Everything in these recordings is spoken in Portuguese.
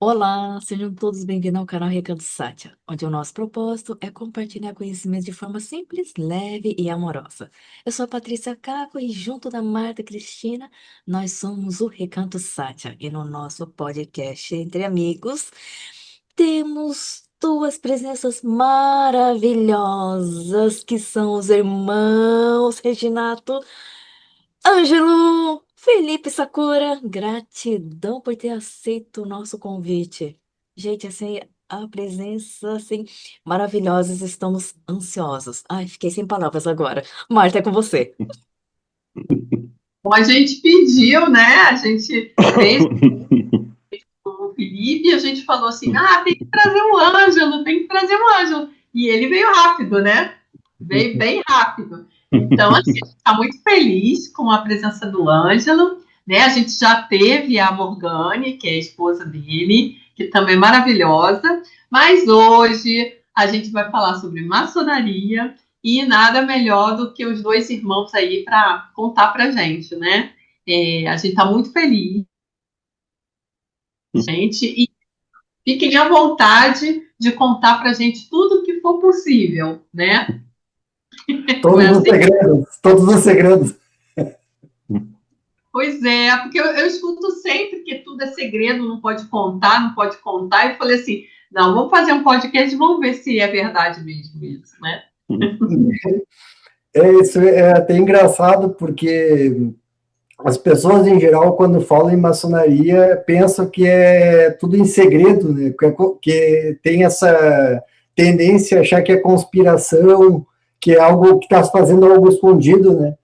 Olá, sejam todos bem-vindos ao canal Recanto Sátia, onde o nosso propósito é compartilhar conhecimento de forma simples, leve e amorosa. Eu sou a Patrícia Caco e junto da Marta Cristina, nós somos o Recanto Sátia. E no nosso podcast Entre Amigos, temos duas presenças maravilhosas, que são os irmãos Reginato Ângelo, Felipe Sakura, gratidão por ter aceito o nosso convite. Gente, assim, a presença, assim, maravilhosa, estamos ansiosos. Ai, fiquei sem palavras agora. Marta, é com você. Bom, a gente pediu, né? A gente fez com o Felipe e a gente falou assim: tem que trazer um Ângelo, tem que trazer um Ângelo. E ele veio rápido, né? Veio bem rápido. Então, assim, a gente está muito feliz com a presença do Ângelo, né? A gente já teve a Morgane, que é a esposa dele, que também é maravilhosa, mas hoje a gente vai falar sobre maçonaria e nada melhor do que os dois irmãos aí para contar para gente, né? A gente está muito feliz, gente, e fiquem à vontade de contar para gente tudo o que for possível, né? Não é Todos os assim? segredos, todos os segredos. Pois é, porque eu escuto sempre que tudo é segredo, não pode contar, não pode contar. E eu falei assim, não, vamos fazer um podcast e vamos ver se é verdade mesmo isso, né? Isso é até engraçado, porque as pessoas, em geral, quando falam em maçonaria, pensam que é tudo em segredo, né? Que tem essa tendência a achar que é conspiração, que é algo que está fazendo algo escondido, né?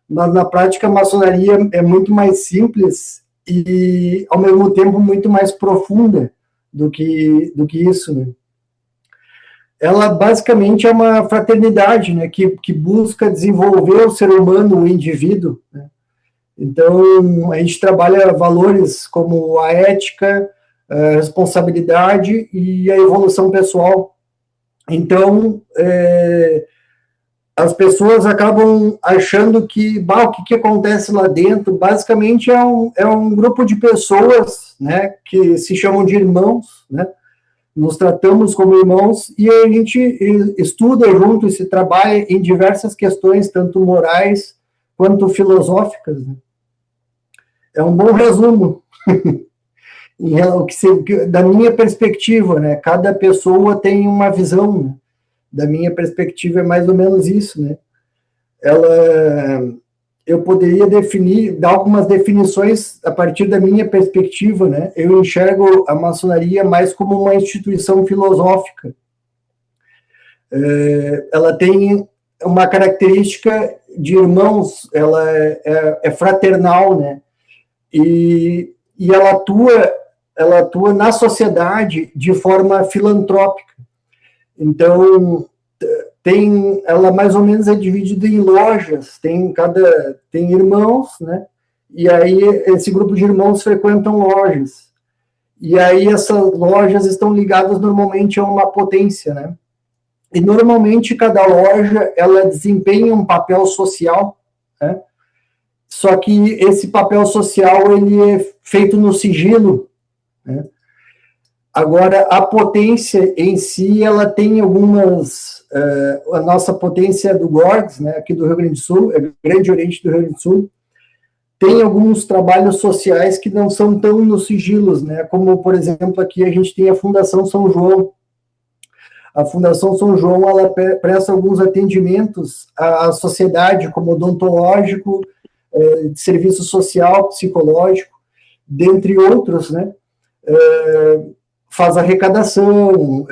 Mas, na prática, a maçonaria é muito mais simples e, ao mesmo tempo, muito mais profunda do que isso, né? Ela basicamente é uma fraternidade, né, que busca desenvolver o ser humano, o indivíduo, né? Então, a gente trabalha valores como a ética, a responsabilidade e a evolução pessoal. Então, as pessoas acabam achando que, o que acontece lá dentro, basicamente é um grupo de pessoas, né, que se chamam de irmãos, né, nos tratamos como irmãos e a gente estuda junto e se trabalha em diversas questões, tanto morais quanto filosóficas, né? É um bom resumo da minha perspectiva, né? Cada pessoa tem uma visão, né? Da minha perspectiva é mais ou menos isso, né? Ela, eu poderia dar algumas definições a partir da minha perspectiva, né? Eu enxergo a maçonaria mais como uma instituição filosófica. Ela tem uma característica de irmãos, ela é fraternal, né? E ela atua na sociedade de forma filantrópica. Então, ela mais ou menos é dividida em lojas, tem irmãos, né? E aí esse grupo de irmãos frequentam lojas. E aí essas lojas estão ligadas normalmente a uma potência, né? E normalmente cada loja ela desempenha um papel social, né? Só que esse papel social ele é feito no sigilo, né? Agora, a potência em si, ela tem algumas... a nossa potência do GORGS, né, aqui do Rio Grande do Sul, é Grande Oriente do Rio Grande do Sul, tem alguns trabalhos sociais que não são tão nos sigilos, né, como, por exemplo, aqui a gente tem a Fundação São João. A Fundação São João, ela presta alguns atendimentos à sociedade, como odontológico, de serviço social, psicológico, dentre outros, né, faz arrecadação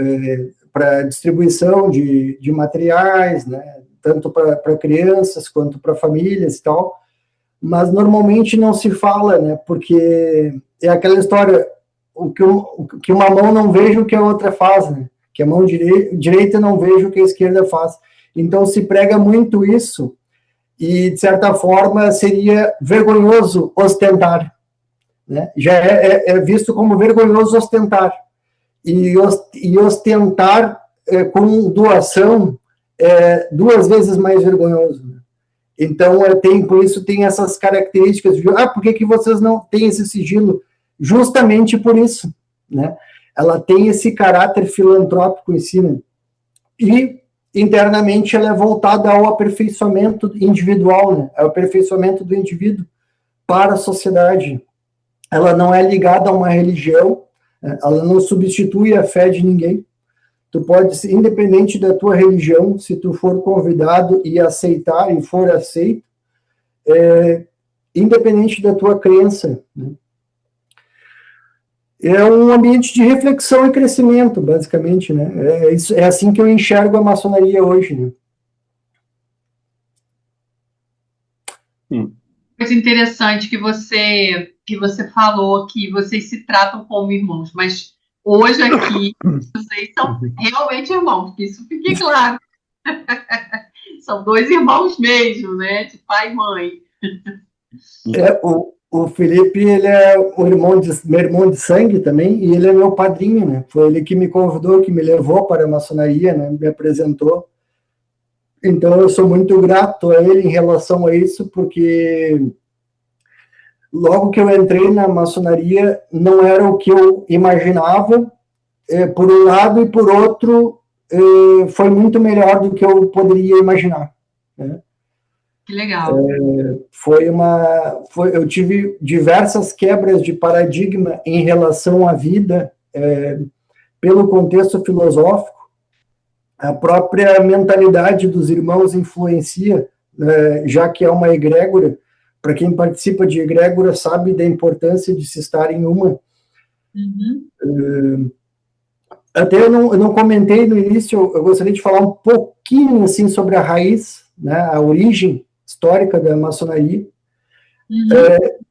para distribuição de materiais, né, tanto para crianças quanto para famílias e tal, mas normalmente não se fala, né, porque é aquela história, o que uma mão não veja o que a outra faz, né, que a mão direita não veja o que a esquerda faz. Então se prega muito isso e, de certa forma, seria vergonhoso ostentar, né? Já é visto como vergonhoso ostentar. E ostentar com doação é duas vezes mais vergonhoso, né? Então, por isso tem essas características de, por que vocês não têm esse sigilo? Justamente por isso, né? Ela tem esse caráter filantrópico em si, né? E internamente ela é voltada ao aperfeiçoamento individual, né? Ao aperfeiçoamento do indivíduo para a sociedade. Ela não é ligada a uma religião, né? Ela não substitui a fé de ninguém. Tu pode, independente da tua religião, se tu for convidado e aceitar e for aceito, independente da tua crença, né? É um ambiente de reflexão e crescimento, basicamente, né? É assim que eu enxergo a maçonaria hoje, né? Coisa interessante que você falou que vocês se tratam como irmãos, mas hoje aqui vocês são realmente irmãos, que isso fique claro. São 2 irmãos mesmo, né? De pai e mãe. O Felipe, ele é meu irmão de sangue também, e ele é meu padrinho, né? Foi ele que me convidou, que me levou para a maçonaria, né? Me apresentou. Então, eu sou muito grato a ele em relação a isso, porque logo que eu entrei na maçonaria, não era o que eu imaginava, por um lado, e por outro, foi muito melhor do que eu poderia imaginar, né? Que legal. Eu tive diversas quebras de paradigma em relação à vida, pelo contexto filosófico. A própria mentalidade dos irmãos influencia, já que é uma egrégora. Para quem participa de egrégora sabe da importância de se estar em uma. Até eu não comentei no início, eu gostaria de falar um pouquinho assim, sobre a raiz, né, a origem histórica da maçonaria.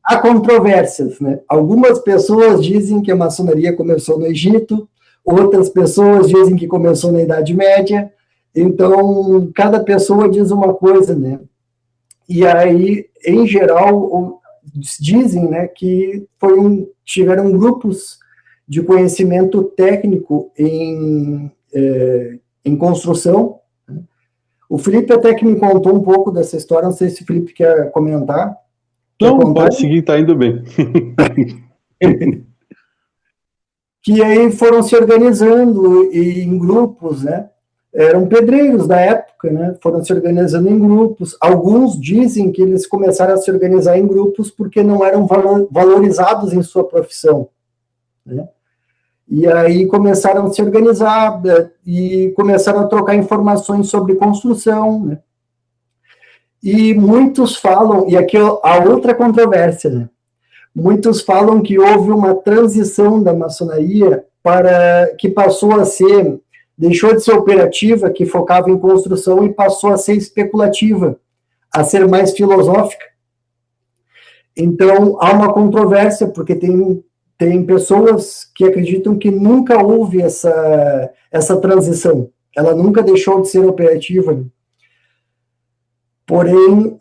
Há controvérsias, né? Algumas pessoas dizem que a maçonaria começou no Egito, outras pessoas dizem que começou na Idade Média. Então, cada pessoa diz uma coisa, né? E aí, em geral, dizem, né, que tiveram grupos de conhecimento técnico em construção. O Felipe até que me contou um pouco dessa história, não sei se o Felipe quer comentar. Não, pode seguir, tá indo bem. Que aí foram se organizando em grupos, né? Eram pedreiros da época, né? Foram se organizando em grupos. Alguns dizem que eles começaram a se organizar em grupos porque não eram valorizados em sua profissão, né? E aí começaram a se organizar e começaram a trocar informações sobre construção, né? E muitos falam, e aqui a outra controvérsia, né? Muitos falam que houve uma transição da maçonaria que deixou de ser operativa, que focava em construção, e passou a ser especulativa, a ser mais filosófica. Então, há uma controvérsia, porque tem pessoas que acreditam que nunca houve essa transição. Ela nunca deixou de ser operativa. Porém,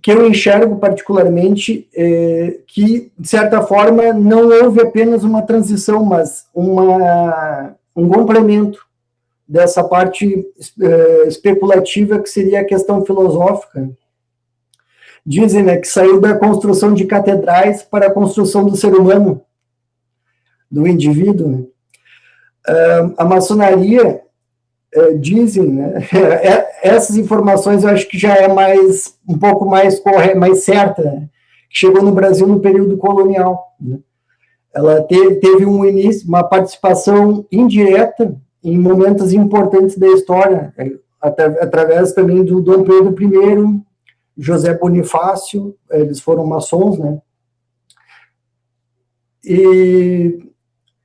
que eu enxergo particularmente que, de certa forma, não houve apenas uma transição, mas um complemento dessa parte especulativa, que seria a questão filosófica. Dizem, né, que saiu da construção de catedrais para a construção do ser humano, do indivíduo, né? A maçonaria, dizem, né, essas informações eu acho que já é um pouco mais certa, né, que chegou no Brasil no período colonial, né? Ela teve um início, uma participação indireta em momentos importantes da história, através também do Dom Pedro I, José Bonifácio, eles foram maçons, né? E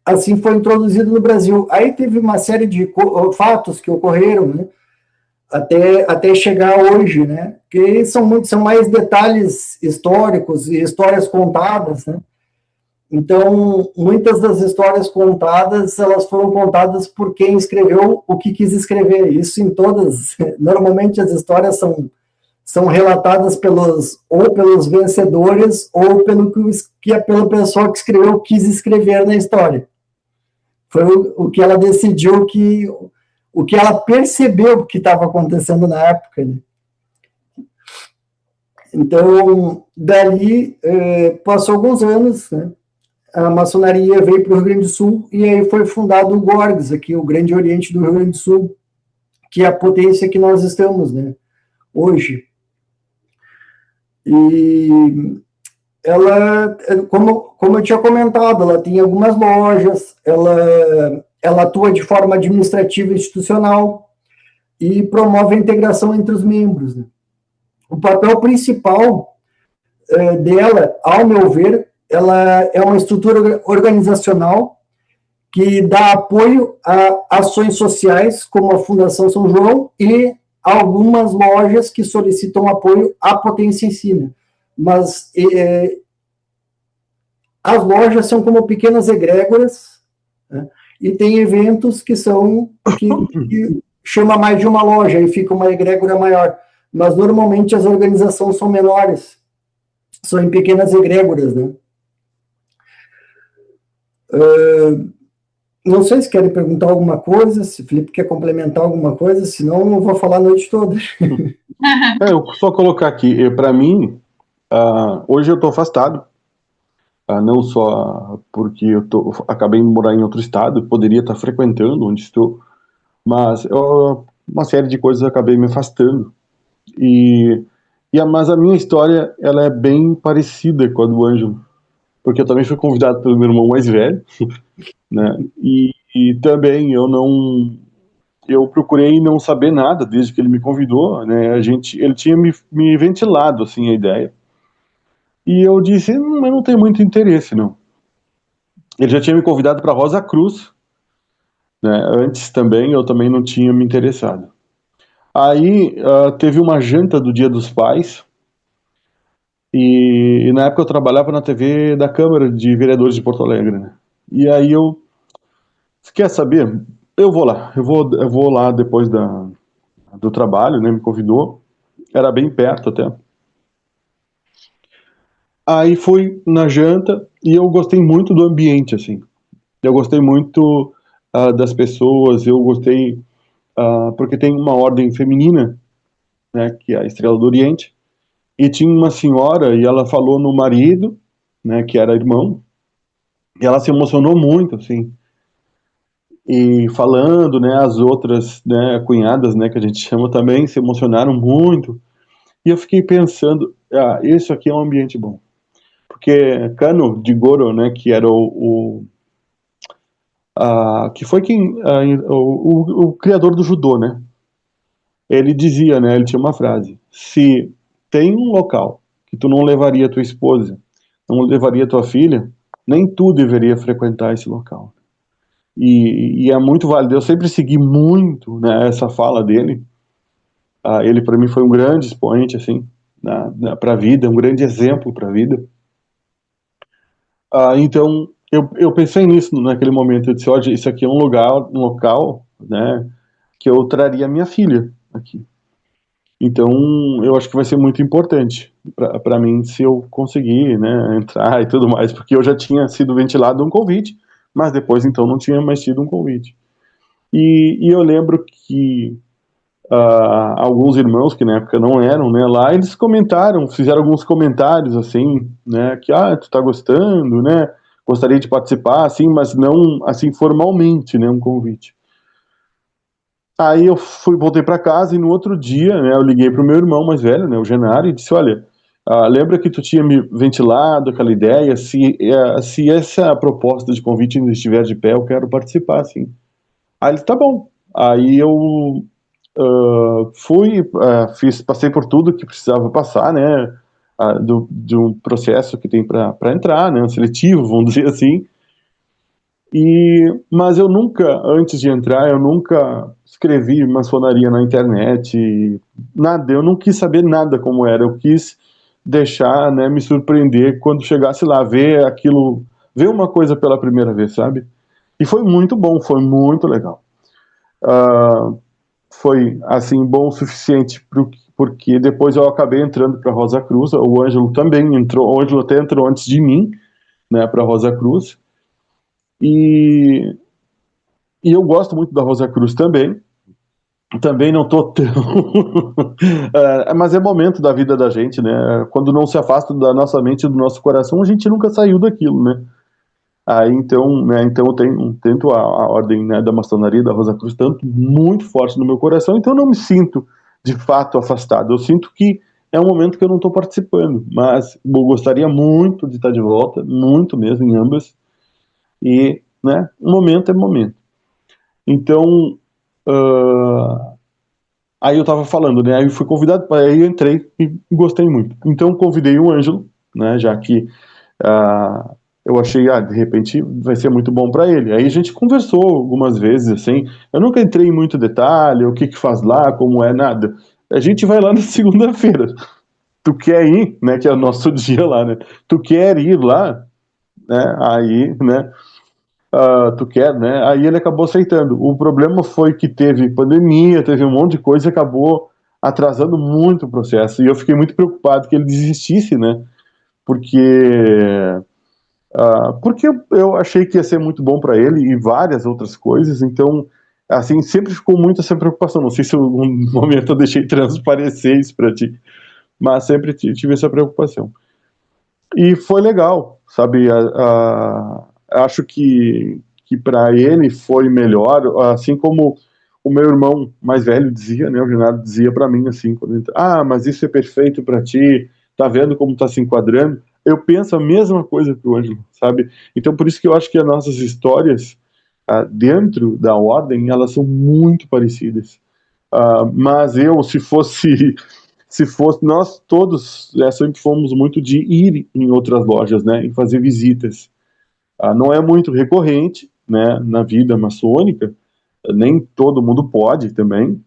assim foi introduzido no Brasil. Aí teve uma série de fatos que ocorreram, né, até chegar hoje, né, que são mais detalhes históricos e histórias contadas, né? Então, muitas das histórias contadas, elas foram contadas por quem escreveu o que quis escrever. Isso em todas, normalmente as histórias são relatadas ou pelos vencedores ou pela pessoa que escreveu, quis escrever na história. Foi o que ela decidiu, o que ela percebeu que estava acontecendo na época, né? Então, dali, passou alguns anos, né? a maçonaria veio para o Rio Grande do Sul e aí foi fundado o GORGS, aqui, o Grande Oriente do Rio Grande do Sul, que é a potência que nós estamos, né, hoje. E ela, como eu tinha comentado, ela tem algumas lojas, ela atua de forma administrativa e institucional e promove a integração entre os membros, né. O papel principal dela, ao meu ver, ela é uma estrutura organizacional que dá apoio a ações sociais, como a Fundação São João, e algumas lojas que solicitam apoio à potência em si, né? Mas as lojas são como pequenas egrégoras, né? E tem eventos que chama mais de uma loja e fica uma egrégora maior. Mas normalmente as organizações são menores, são em pequenas egrégoras, né? Não sei se querem perguntar alguma coisa, se o Felipe quer complementar alguma coisa, senão eu vou falar a noite toda. Eu só colocar aqui, para mim, hoje eu estou afastado, não só porque acabei de morar em outro estado, poderia estar frequentando onde estou, mas uma série de coisas eu acabei me afastando. Mas a minha história, ela é bem parecida com a do Ângelo, porque eu também fui convidado pelo meu irmão mais velho, né? E também eu procurei não saber nada desde que ele me convidou, né? Ele tinha me ventilado assim a ideia, e eu disse, eu não tenho muito interesse, não. Ele já tinha me convidado para Rosa Cruz, né? Antes também eu também não tinha me interessado. Aí teve uma janta do Dia dos Pais. E na época eu trabalhava na TV da Câmara de Vereadores de Porto Alegre, né? E aí quer saber? Eu vou lá, eu vou lá depois do trabalho, né? Me convidou, era bem perto até. Aí fui na janta e eu gostei muito do ambiente, assim. Eu gostei muito das pessoas, eu gostei porque tem uma ordem feminina, né? Que é a Estrela do Oriente. E tinha uma senhora, e ela falou no marido, né, que era irmão, e ela se emocionou muito, assim, e falando, né, as outras, né, cunhadas, né, que a gente chama também, se emocionaram muito, e eu fiquei pensando, isso aqui é um ambiente bom, porque Kano de Goro, né, que era que foi o criador do judô, né, ele dizia, né, ele tinha uma frase, se tem um local que tu não levaria tua esposa, não levaria tua filha, nem tu deveria frequentar esse local. E é muito válido. Eu sempre segui muito, né, essa fala dele. Ele para mim foi um grande expoente assim, para a vida, um grande exemplo para a vida. Então eu pensei nisso naquele momento. Eu disse, olha, isso aqui é um local, né, que eu traria minha filha aqui. Então, eu acho que vai ser muito importante para mim se eu conseguir, né, entrar e tudo mais, porque eu já tinha sido ventilado um convite, mas depois, então, não tinha mais tido um convite. E eu lembro que alguns irmãos, que na época não eram, né, lá, eles fizeram alguns comentários, assim, né, que, tu tá gostando, né, gostaria de participar, assim, mas não, assim, formalmente, né, um convite. Aí eu voltei para casa e no outro dia, né, eu liguei pro meu irmão mais velho, né, o Genário, e disse, olha, lembra que tu tinha me ventilado aquela ideia? Se essa proposta de convite ainda estiver de pé, eu quero participar, assim. Aí ele, tá bom. Aí eu passei por tudo que precisava passar, né, de um processo que tem para entrar, né, um seletivo, vamos dizer assim. Mas eu nunca, antes de entrar, eu nunca escrevi maçonaria na internet, nada, eu não quis saber nada como era, eu quis deixar, né, me surpreender quando chegasse lá, ver aquilo, ver uma coisa pela primeira vez, sabe? E foi muito bom, foi muito legal. Foi, assim, bom o suficiente porque depois eu acabei entrando para Rosa Cruz, o Ângelo também entrou, o Ângelo até entrou antes de mim, né, para Rosa Cruz. E eu gosto muito da Rosa Cruz também. Também não tô tão... mas é momento da vida da gente, né? Quando não se afasta da nossa mente e do nosso coração, a gente nunca saiu daquilo, né? Aí, então, né, então eu tenho, tento a ordem, né, da maçonaria, da Rosa Cruz, tanto muito forte no meu coração, então eu não me sinto, de fato, afastado. Eu sinto que é um momento que eu não estou participando, mas eu gostaria muito de estar de volta, muito mesmo, em ambas, e, né, momento é momento. Então, aí eu estava falando, né, aí eu fui convidado, aí eu entrei e gostei muito. Então, convidei o Ângelo, né, já que eu achei, de repente vai ser muito bom para ele. Aí a gente conversou algumas vezes, assim, eu nunca entrei em muito detalhe, o que que faz lá, como é, nada. A gente vai lá na segunda-feira. Tu quer ir, né, que é o nosso dia lá, né? Tu quer ir lá, né, aí, né, tu quer, né? Aí ele acabou aceitando. O problema foi que teve pandemia, teve um monte de coisa e acabou atrasando muito o processo. E eu fiquei muito preocupado que ele desistisse, né? Porque porque eu achei que ia ser muito bom para ele e várias outras coisas, então, assim, sempre ficou muito essa preocupação. Não sei se em algum momento eu deixei transparecer isso para ti, mas sempre tive essa preocupação. E foi legal, sabe? Acho que para ele foi melhor, assim como o meu irmão mais velho dizia, né? O Renato dizia para mim assim, mas isso é perfeito para ti, tá vendo como tá se enquadrando? Eu penso a mesma coisa que o Ângelo, sabe? Então por isso que eu acho que as nossas histórias dentro da ordem elas são muito parecidas. Mas eu, se fosse nós todos sempre fomos muito de ir em outras lojas, né, em fazer visitas. Não é muito recorrente, né, na vida maçônica, nem todo mundo pode também.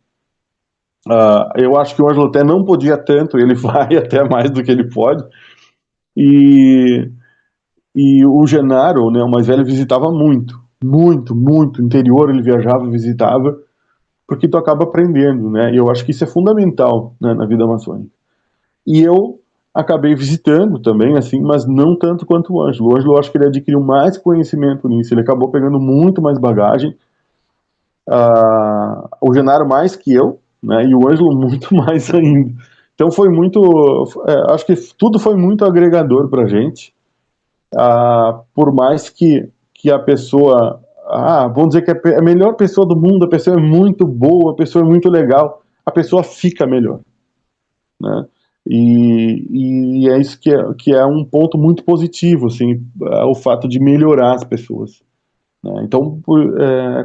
Eu acho que o Ângelo até não podia tanto, ele vai até mais do que ele pode. E, e o Genaro, né, o mais velho, visitava muito, muito, muito. Interior ele viajava, visitava, porque tu acaba aprendendo, né? E eu acho que isso é fundamental, né, na vida maçônica. E eu acabei visitando também, assim, mas não tanto quanto o Ângelo. O Ângelo, eu acho que ele adquiriu mais conhecimento nisso, ele acabou pegando muito mais bagagem. O Genaro mais que eu, né? E o Ângelo muito mais ainda. Então foi muito, acho que tudo foi muito agregador pra gente. Por mais que a pessoa, vamos dizer que é a melhor pessoa do mundo, a pessoa é muito boa, a pessoa é muito legal, a pessoa fica melhor, né? E é isso que é um ponto muito positivo, assim, o fato de melhorar as pessoas, né? Então,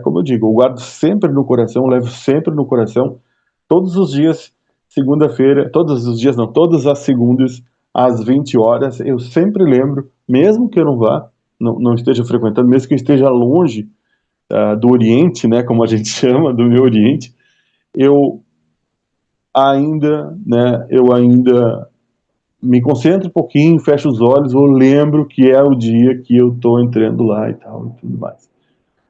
como eu digo, eu guardo sempre no coração, levo sempre no coração, todos os dias, segunda-feira, todos os dias não, todas as segundas, às 20 horas, eu sempre lembro, mesmo que eu não vá, não esteja frequentando, mesmo que eu esteja longe do Oriente, né, como a gente chama, do meu Oriente, eu eu ainda me concentro um pouquinho, fecho os olhos, eu lembro que é o dia que eu estou entrando lá e tal, e tudo mais.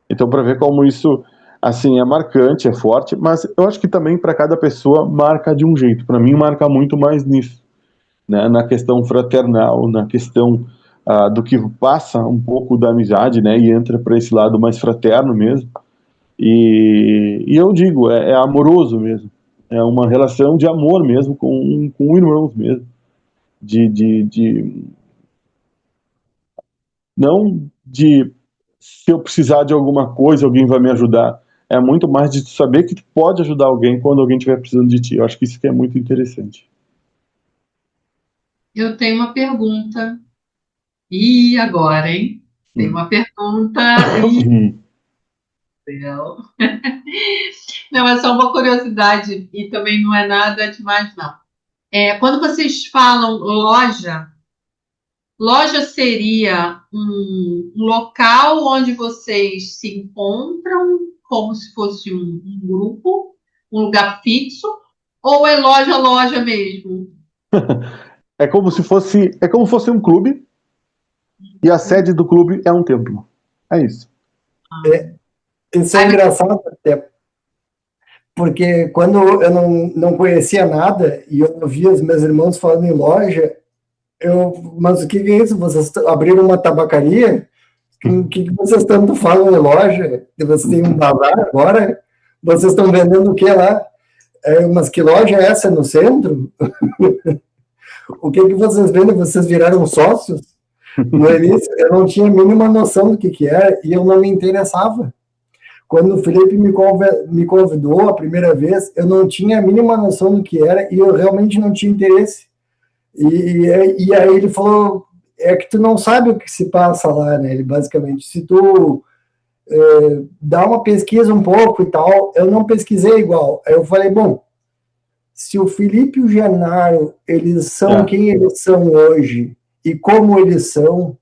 Então, para ver como isso, assim, é marcante, é forte, mas eu acho que também para cada pessoa marca de um jeito. Para mim, marca muito mais nisso, né? Na questão fraternal, na questão do que passa um pouco da amizade, né? E entra para esse lado mais fraterno mesmo. E eu digo, é amoroso mesmo. É uma relação de amor mesmo com irmãos mesmo. De não de se eu precisar de alguma coisa, alguém vai me ajudar. É muito mais de saber que tu pode ajudar alguém quando alguém estiver precisando de ti. Eu acho que isso que é muito interessante. Eu tenho uma pergunta. E agora, hein? Tem uma pergunta. Não, é só uma curiosidade e também não é nada demais, não. Quando vocês falam loja, loja seria um local onde vocês se encontram como se fosse um grupo, um lugar fixo, ou é loja mesmo? É como se fosse um clube e a sede do clube é um templo. É isso. Isso é engraçado até, porque quando eu não conhecia nada e eu ouvia os meus irmãos falando em loja, mas o que é isso? Vocês abriram uma tabacaria? O que vocês tanto falam em loja? Vocês têm um bazar agora? Vocês estão vendendo o que lá? Mas que loja é essa no centro? O que vocês vendem? Vocês viraram sócios? No início, eu não tinha a mínima noção do que era e eu não me interessava. Quando o Felipe me convidou a primeira vez, eu não tinha a mínima noção do que era e eu realmente não tinha interesse. E aí ele falou, é que tu não sabe o que se passa lá, né? Ele basicamente, se tu dá uma pesquisa um pouco e tal, eu não pesquisei igual. Aí eu falei, bom, se o Felipe e o Genaro, eles são quem eles são hoje e como eles são,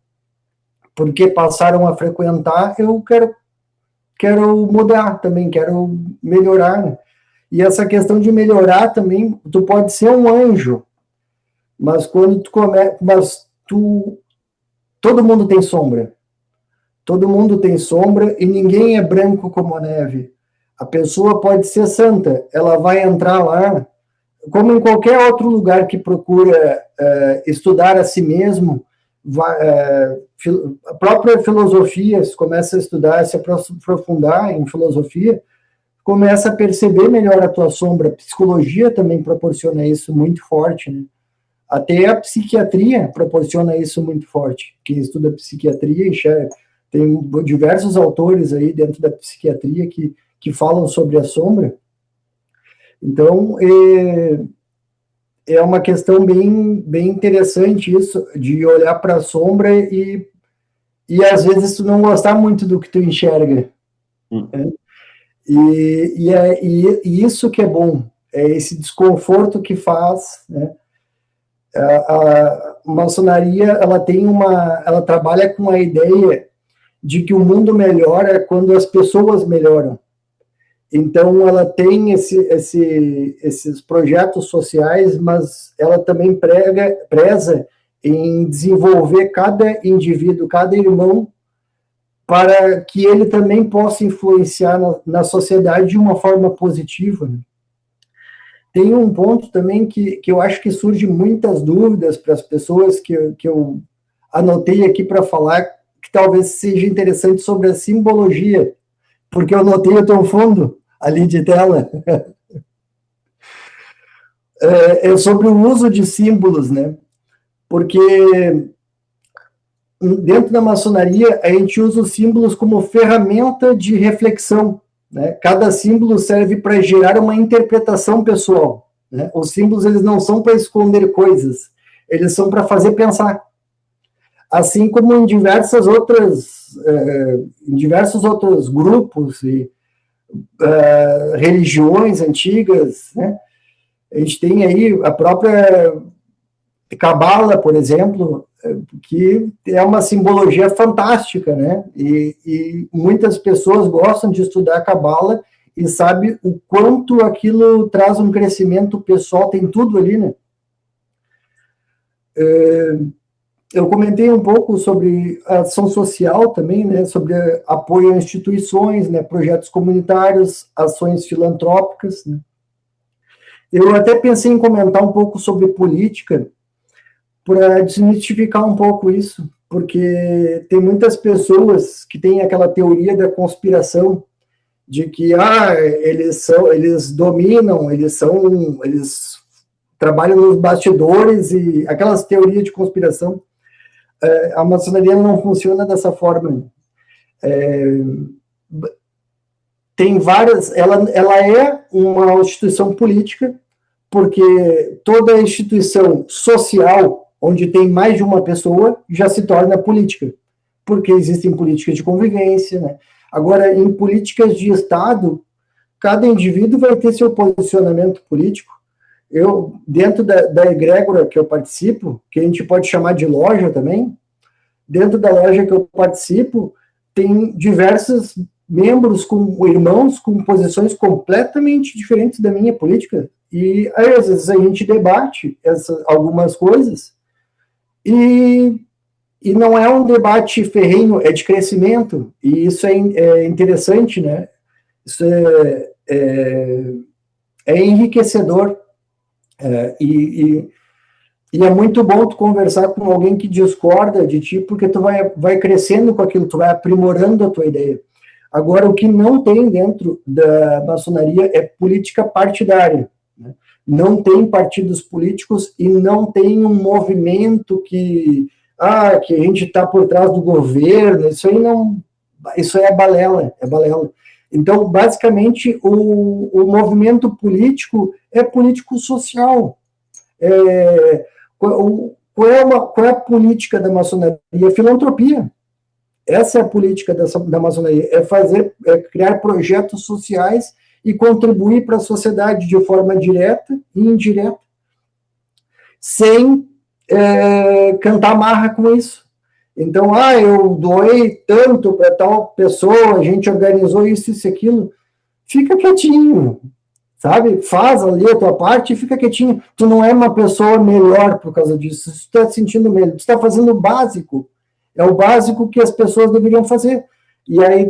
porque passaram a frequentar, eu quero mudar também, quero melhorar, né? E essa questão de melhorar também, tu pode ser um anjo, mas quando todo mundo tem sombra. Todo mundo tem sombra e ninguém é branco como a neve. A pessoa pode ser santa, ela vai entrar lá, como em qualquer outro lugar que procura estudar a si mesmo, a própria filosofia, se começa a estudar, se aprofundar em filosofia, começa a perceber melhor a tua sombra. A psicologia também proporciona isso muito forte, né? Até a psiquiatria proporciona isso muito forte. Quem estuda psiquiatria, tem diversos autores aí dentro da psiquiatria que falam sobre a sombra. Então, é uma questão bem interessante isso, de olhar para a sombra e às vezes tu não gostar muito do que tu enxerga. Né? E isso que é bom, é esse desconforto que faz, né? A maçonaria, ela trabalha com a ideia de que o mundo melhora quando as pessoas melhoram. Então, ela tem esses projetos sociais, mas ela também preza em desenvolver cada indivíduo, cada irmão, para que ele também possa influenciar na sociedade de uma forma positiva. Né? Tem um ponto também que eu acho que surge muitas dúvidas para as pessoas que eu anotei aqui para falar, que talvez seja interessante sobre a simbologia, porque eu notei o teu fundo ali de tela. É sobre o uso de símbolos, né? Porque dentro da maçonaria a gente usa os símbolos como ferramenta de reflexão, né? Cada símbolo serve para gerar uma interpretação pessoal, né? Os símbolos, eles não são para esconder coisas, eles são para fazer pensar. Assim como em diversos outros grupos e religiões antigas, né? A gente tem aí a própria Cabala, por exemplo, que é uma simbologia fantástica, né? E muitas pessoas gostam de estudar Cabala e sabem o quanto aquilo traz um crescimento pessoal, tem tudo ali, né? Eu comentei um pouco sobre a ação social também, né? Sobre apoio a instituições, né? Projetos comunitários, ações filantrópicas, né? Eu até pensei em comentar um pouco sobre política, para desmistificar um pouco isso, porque tem muitas pessoas que têm aquela teoria da conspiração, de que eles dominam, eles trabalham nos bastidores, e aquelas teorias de conspiração. A maçonaria não funciona dessa forma. Tem várias, ela é uma instituição política, porque toda instituição social onde tem mais de uma pessoa já se torna política, porque existem políticas de convivência, né? Agora, em políticas de Estado, cada indivíduo vai ter seu posicionamento político. Eu, dentro da egrégora que eu participo, que a gente pode chamar de loja também, dentro da loja que eu participo, tem diversos membros, irmãos com posições completamente diferentes da minha política. E aí, às vezes, a gente debate algumas coisas e não é um debate ferrenho, é de crescimento. E isso é interessante, né? Isso é enriquecedor. E é muito bom tu conversar com alguém que discorda de ti, porque tu vai crescendo com aquilo, tu vai aprimorando a tua ideia. Agora, o que não tem dentro da maçonaria é política partidária. Né? Não tem partidos políticos e não tem um movimento que que a gente está por trás do governo, isso aí não, isso aí é balela, é balela. Então, basicamente, o movimento político é político-social. Qual é a política da maçonaria? Filantropia. Essa é a política da maçonaria, é criar projetos sociais e contribuir para a sociedade de forma direta e indireta, sem cantar marra com isso. Então, eu doei tanto para tal pessoa, a gente organizou isso e aquilo. Fica quietinho, sabe? Faz ali a tua parte e fica quietinho. Tu não é uma pessoa melhor por causa disso. Tu está sentindo melhor. Tu está fazendo o básico. É o básico que as pessoas deveriam fazer. E aí,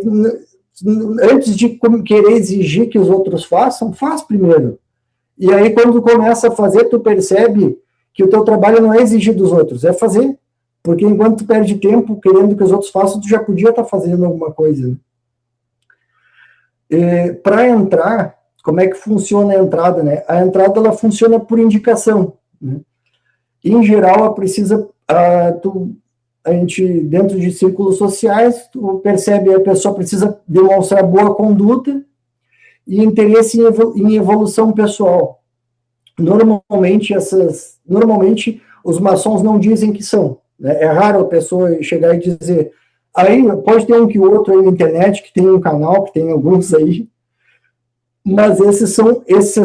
antes de querer exigir que os outros façam, faz primeiro. E aí, quando tu começa a fazer, tu percebe que o teu trabalho não é exigir dos outros, é fazer. Porque enquanto tu perde tempo querendo que os outros façam, tu já podia estar fazendo alguma coisa. Para entrar, como é que funciona a entrada, né? A entrada, ela funciona por indicação, né? Em geral, a gente, dentro de círculos sociais, tu percebe que a pessoa precisa demonstrar boa conduta e interesse em evolução pessoal. Normalmente, os maçons não dizem que são, né? É raro a pessoa chegar e dizer. Aí pode ter um que outro aí na internet, que tem um canal, que tem alguns aí, mas esses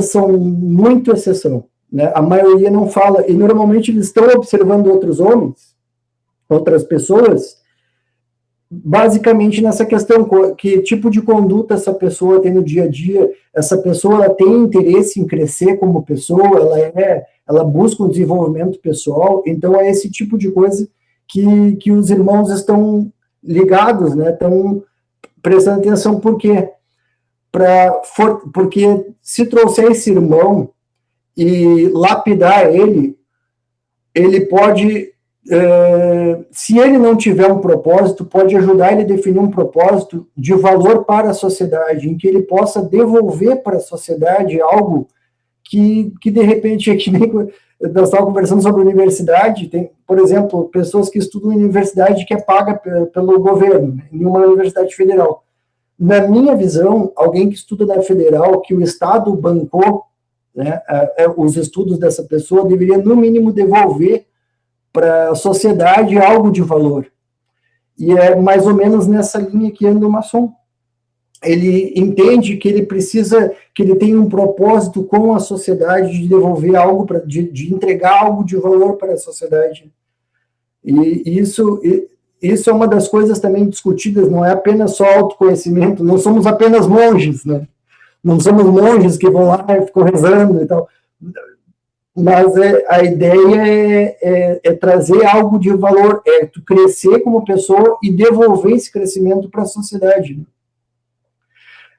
são muito exceção, né? A maioria não fala, e normalmente eles estão observando outros homens, outras pessoas, basicamente nessa questão, que tipo de conduta essa pessoa tem no dia a dia, essa pessoa ela tem interesse em crescer como pessoa, ela busca um desenvolvimento pessoal, então é esse tipo de coisa que os irmãos estão ligados, né? Estão prestando atenção, por quê? Porque se trouxer esse irmão e lapidar ele pode, se ele não tiver um propósito, pode ajudar ele a definir um propósito de valor para a sociedade, em que ele possa devolver para a sociedade algo que de repente, é que nem nós estávamos conversando sobre universidade, tem, por exemplo, pessoas que estudam em universidade que é paga pelo governo, né, em uma universidade federal. Na minha visão, alguém que estuda na federal, que o Estado bancou, né, os estudos dessa pessoa, deveria, no mínimo, devolver para a sociedade algo de valor. E é mais ou menos nessa linha que anda o maçom. Ele entende que ele precisa, que ele tem um propósito com a sociedade de devolver algo, de entregar algo de valor para a sociedade. E isso é uma das coisas também discutidas, não é apenas só autoconhecimento, não somos apenas monges, né? Não somos monges que vão lá e ficam rezando e tal. Mas a ideia é trazer algo de valor, é tu crescer como pessoa e devolver esse crescimento para a sociedade, né?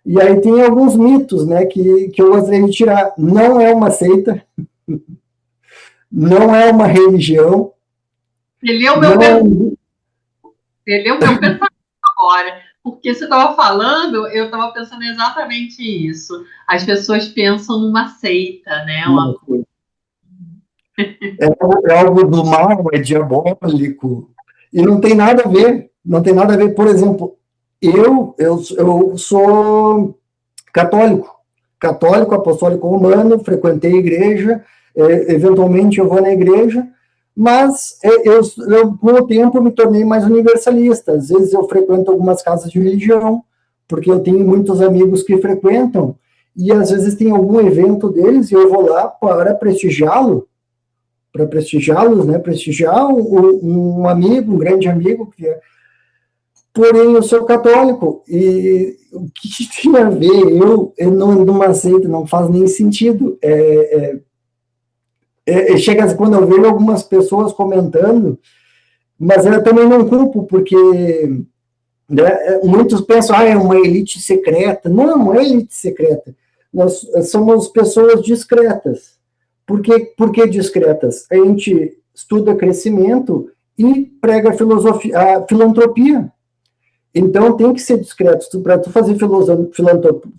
E aí tem alguns mitos, né, que eu gostaria de tirar. Não é uma seita, não é uma religião. Ele é o meu pensamento agora. Porque você estava falando, eu estava pensando exatamente isso. As pessoas pensam numa seita, né? É algo do mal, é diabólico. E não tem nada a ver. Não tem nada a ver, por exemplo, eu sou católico apostólico romano, frequentei a igreja, eventualmente eu vou na igreja, mas eu com o tempo me tornei mais universalista. Às vezes eu frequento algumas casas de religião, porque eu tenho muitos amigos que frequentam, e às vezes tem algum evento deles e eu vou lá para prestigiá-los, né, prestigiar um amigo, um grande amigo, porém eu sou católico, e o que tem a ver? Eu não aceito, não faz nem sentido. Chega quando eu vejo algumas pessoas comentando, mas eu também não culpo, porque, né, muitos pensam, é uma elite secreta. Não é elite secreta. Nós somos pessoas discretas. Por que discretas? A gente estuda crescimento e prega a filantropia. Então, tem que ser discreto. Para tu fazer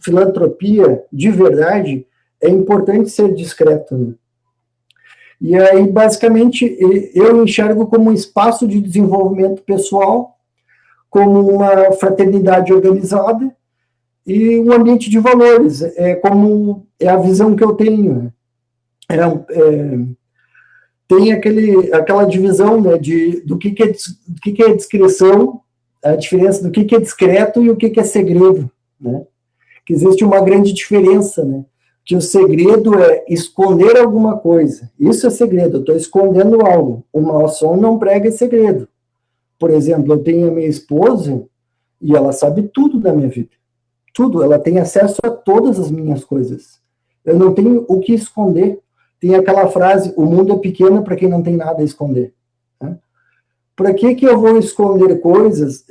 filantropia de verdade, é importante ser discreto, né? E aí, basicamente, eu enxergo como um espaço de desenvolvimento pessoal, como uma fraternidade organizada e um ambiente de valores. É a visão que eu tenho. Né? Tem aquela divisão, né, do que é discrição, a diferença do que é discreto e o que é segredo, né? Que existe uma grande diferença, né? Que o segredo é esconder alguma coisa. Isso é segredo, eu estou escondendo algo. O maçom não prega segredo. Por exemplo, eu tenho a minha esposa e ela sabe tudo da minha vida. Tudo, ela tem acesso a todas as minhas coisas. Eu não tenho o que esconder. Tem aquela frase, o mundo é pequeno para quem não tem nada a esconder. Né? Para que eu vou esconder coisas?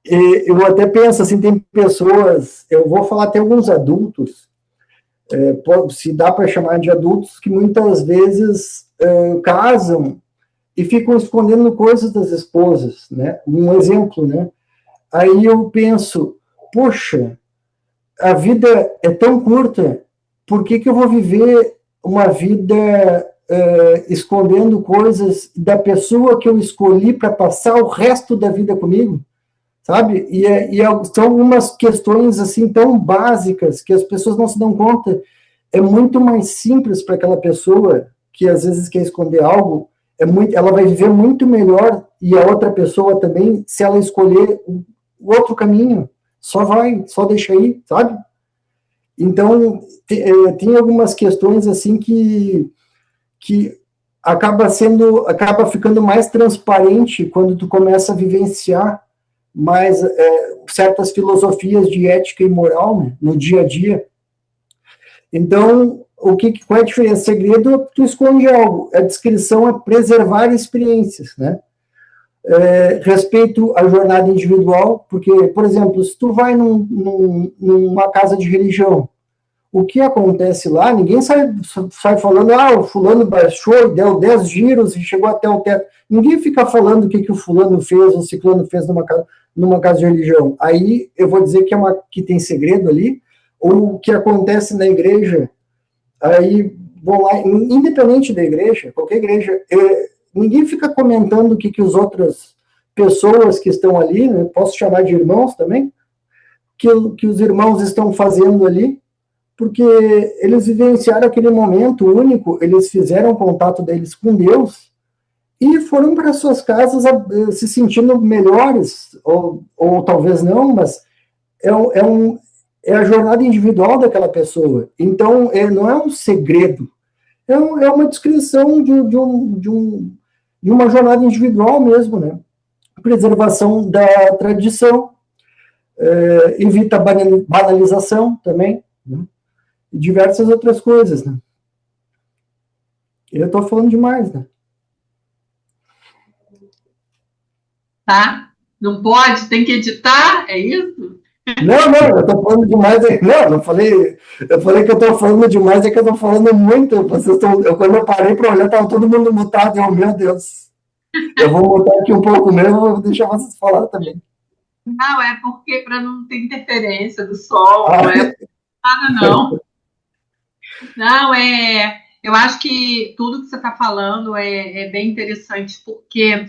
Eu até penso assim, tem pessoas, eu vou falar até alguns adultos, se dá para chamar de adultos, que muitas vezes casam e ficam escondendo coisas das esposas, né? Um exemplo, né? Aí eu penso, poxa, a vida é tão curta, por que eu vou viver uma vida escondendo coisas da pessoa que eu escolhi para passar o resto da vida comigo? Sabe? São algumas questões assim tão básicas que as pessoas não se dão conta. É muito mais simples para aquela pessoa que às vezes quer esconder algo, ela vai viver muito melhor e a outra pessoa também se ela escolher o outro caminho. Só deixa aí, sabe? Então, tem algumas questões assim que acaba ficando mais transparente quando tu começa a vivenciar mais certas filosofias de ética e moral, né, no dia a dia. Então, qual é a diferença? O segredo é que tu esconde algo, a descrição é preservar experiências, né? Respeito à jornada individual, porque, por exemplo, se tu vai numa casa de religião, o que acontece lá, ninguém sai falando, o fulano baixou e deu 10 giros e chegou até o teto. Ninguém fica falando o que o fulano fez ou o ciclano fez numa casa de religião. Aí eu vou dizer que tem segredo ali, ou o que acontece na igreja, aí vão lá, independente da igreja, qualquer igreja, ninguém fica comentando o que as outras pessoas que estão ali, né, posso chamar de irmãos também, que os irmãos estão fazendo ali, porque eles vivenciaram aquele momento único, eles fizeram o contato deles com Deus e foram para suas casas se sentindo melhores, ou talvez não, mas é a jornada individual daquela pessoa. Então, não é um segredo, é uma descrição de uma jornada individual mesmo, né? Preservação da tradição, evita banalização também, né? E diversas outras coisas, né? Eu estou falando demais, né? Tá? Não pode? Tem que editar? É isso? Não, eu estou falando demais. Não falei. Eu falei que eu estou falando demais, é que eu estou falando muito. Quando eu parei para olhar, estava todo mundo mutado. Meu Deus. Eu vou mutar aqui um pouco mesmo, vou deixar vocês falar também. Não, é porque para não ter interferência do sol, não é nada, não. Não, eu acho que tudo que você está falando é bem interessante, porque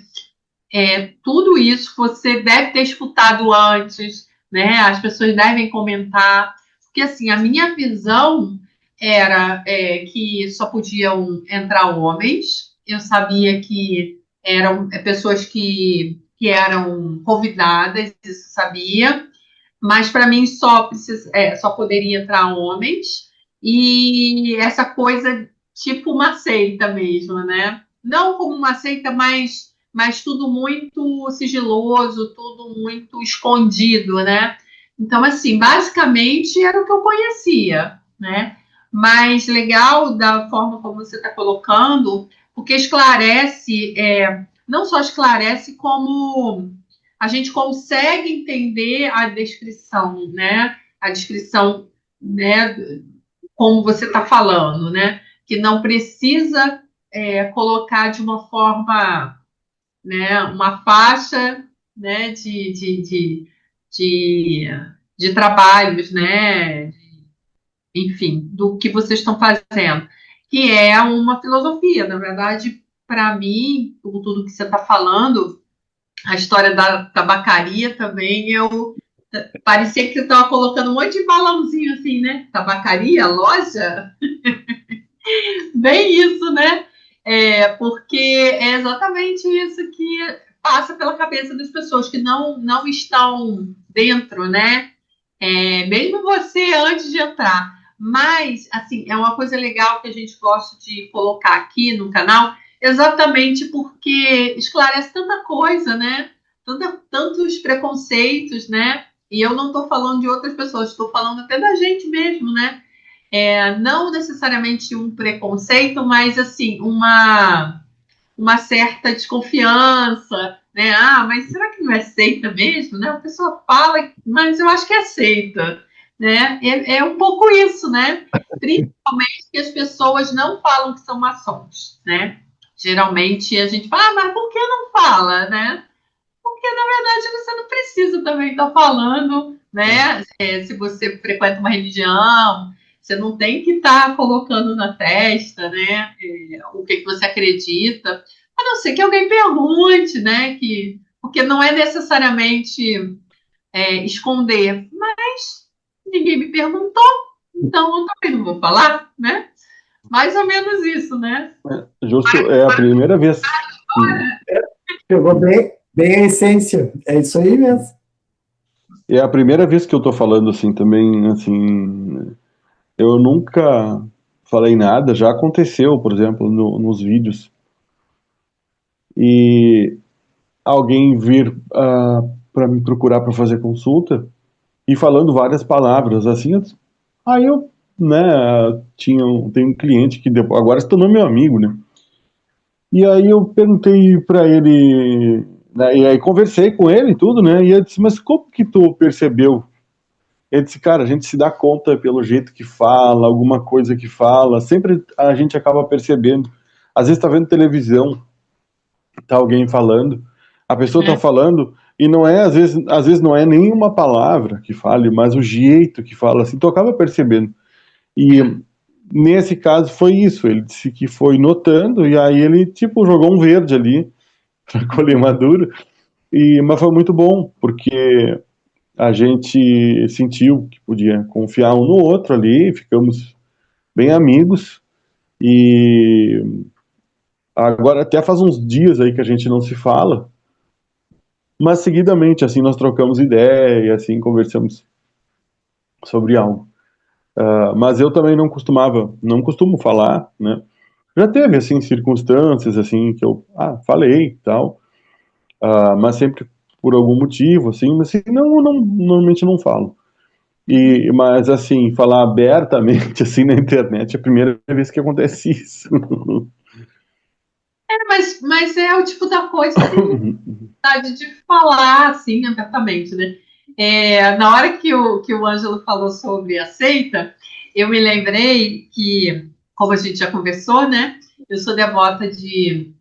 tudo isso você deve ter escutado antes, né? As pessoas devem comentar, porque assim, a minha visão era que só podiam entrar homens, eu sabia que eram pessoas que eram convidadas, isso sabia, mas para mim só poderia entrar homens, e essa coisa tipo uma seita mesmo, né? Não como uma seita, mas tudo muito sigiloso, tudo muito escondido, né? Então, assim, basicamente era o que eu conhecia, né? Mas legal da forma como você está colocando, porque esclarece, não só esclarece, como a gente consegue entender a descrição, né? A descrição, né? Como você está falando, né? Que não precisa colocar de uma forma, né? Uma faixa, né? De, de trabalhos, né? Enfim, do que vocês estão fazendo. que é uma filosofia. Na verdade, para mim, por tudo que você está falando, a história da tabacaria também, parecia que você estava colocando um monte de balãozinho assim, né? Tabacaria, loja, bem isso, né? Porque é exatamente isso que passa pela cabeça das pessoas que não estão dentro, né? Mesmo você antes de entrar. Mas, assim, é uma coisa legal que a gente gosta de colocar aqui no canal, exatamente porque esclarece tanta coisa, né? Tantos preconceitos, né? E eu não estou falando de outras pessoas, estou falando até da gente mesmo, né? Não necessariamente um preconceito, mas, assim, uma certa desconfiança, né? Ah, mas será que não é seita mesmo, né? A pessoa fala, mas eu acho que é seita, né? É um pouco isso, né? Principalmente que as pessoas não falam que são maçons, né? Geralmente a gente fala, mas por que não fala, né? Porque na verdade você não precisa também estar falando, né? Se você frequenta uma religião, você não tem que estar colocando na testa, né? O que você acredita, a não ser que alguém pergunte, né? Porque não é necessariamente esconder, mas ninguém me perguntou, então eu também não vou falar, né? Mais ou menos isso, né? Justo, é a primeira vez. Pegou bem, bem a essência. É isso aí mesmo. É a primeira vez que eu tô falando assim também, assim, eu nunca falei nada, já aconteceu, por exemplo, nos vídeos, e alguém vir para me procurar para fazer consulta e falando várias palavras, assim, aí eu, né, tem um cliente que depois, agora se tornou meu amigo, né, e aí eu perguntei para ele, né, e aí conversei com ele e tudo, né, e eu disse, mas como que tu percebeu? Ele disse, cara, a gente se dá conta pelo jeito que fala, alguma coisa que fala, sempre a gente acaba percebendo. Às vezes tá vendo televisão, tá alguém falando, a pessoa tá falando, e não é, às vezes não é nenhuma palavra que fale, mas o jeito que fala, assim, tu acaba percebendo. E nesse caso foi isso, ele disse que foi notando, e aí ele, tipo, jogou um verde ali, pra colher maduro, mas foi muito bom, porque a gente sentiu que podia confiar um no outro ali, ficamos bem amigos e agora até faz uns dias aí que a gente não se fala, mas seguidamente assim nós trocamos ideia, assim conversamos sobre algo. Mas eu também não costumo falar, né? Já teve assim circunstâncias assim que eu falei e tal, mas sempre por algum motivo assim, mas assim, normalmente não falo. Mas assim, falar abertamente assim na internet é a primeira vez que acontece isso. Mas é o tipo da coisa que tem vontade de falar, assim, abertamente, né? Na hora que o Ângelo falou sobre a seita, eu me lembrei que, como a gente já conversou, né? Eu sou devota de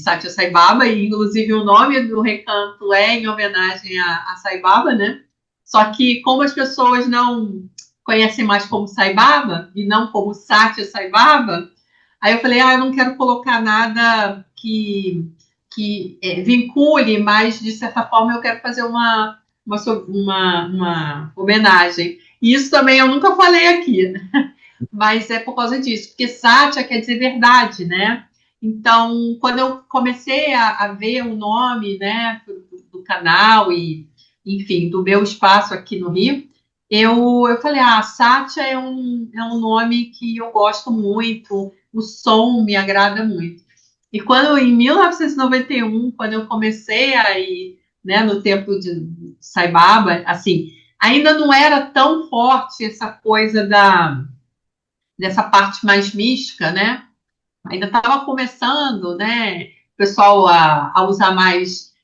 Satya Sai Baba, e inclusive o nome do recanto é em homenagem a Sai Baba, né? Só que como as pessoas não conhecem mais como Sai Baba e não como Satya Sai Baba, aí eu falei, eu não quero colocar nada que vincule, mas de certa forma eu quero fazer uma homenagem. E isso também eu nunca falei aqui, mas é por causa disso, porque Satya quer dizer verdade, né? Então, quando eu comecei a ver o nome, né, do canal e, enfim, do meu espaço aqui no Rio, eu falei, Satya é um nome que eu gosto muito, o som me agrada muito. E quando, em 1991, quando eu comecei a ir, né, no templo de Sai Baba, assim, ainda não era tão forte essa coisa dessa parte mais mística, né? Ainda estava começando, né, o pessoal a usar mais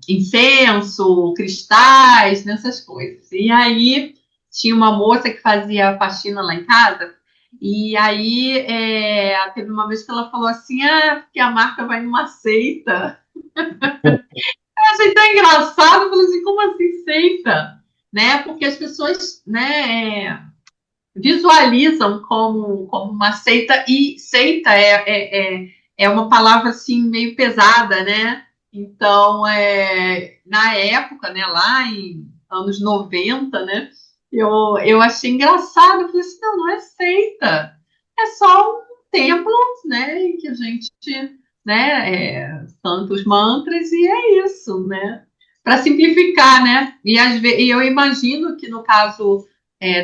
incenso, cristais, nessas coisas. E aí tinha uma moça que fazia faxina lá em casa, e aí teve uma vez que ela falou assim, porque a Marta vai numa seita. Eu achei tão engraçado, eu falei assim, como assim seita? Né? Porque as pessoas, né, visualizam como uma seita, e seita é uma palavra assim meio pesada, né? Então, na época, né, lá em anos 90, né, eu achei engraçado, eu falei assim, não é seita, é só um templo, né, em que a gente, né, canta os mantras e é isso, né? Para simplificar, né? E eu imagino que no caso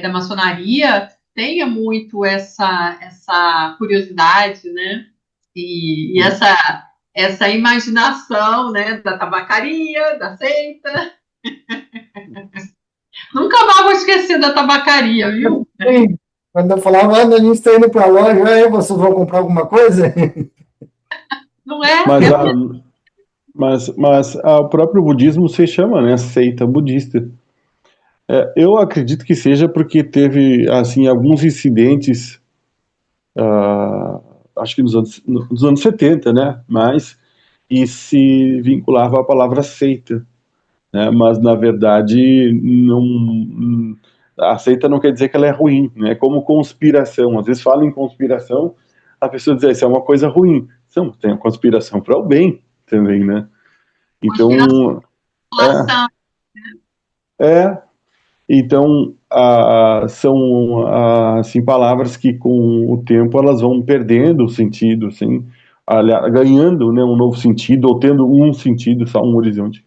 da maçonaria tenha muito essa curiosidade, né? E essa imaginação, né? Da tabacaria, da seita. Nunca mais vou esquecer da tabacaria, viu? Sim. Quando eu falava, a gente está indo para a loja, aí vocês vão comprar alguma coisa? Não é? Mas, o próprio budismo se chama, né, seita budista. Eu acredito que seja porque teve, assim, alguns incidentes, acho que nos anos 70, né, e se vinculava à palavra seita, né, mas na verdade não, a seita não quer dizer que ela é ruim, né, como conspiração, às vezes fala em conspiração, a pessoa diz, isso é uma coisa ruim, não, tem a conspiração para o bem também, né, então, Conspiração. é então, são assim, palavras que com o tempo elas vão perdendo o sentido, assim, ganhando, né, um novo sentido, ou tendo um sentido, só um horizonte.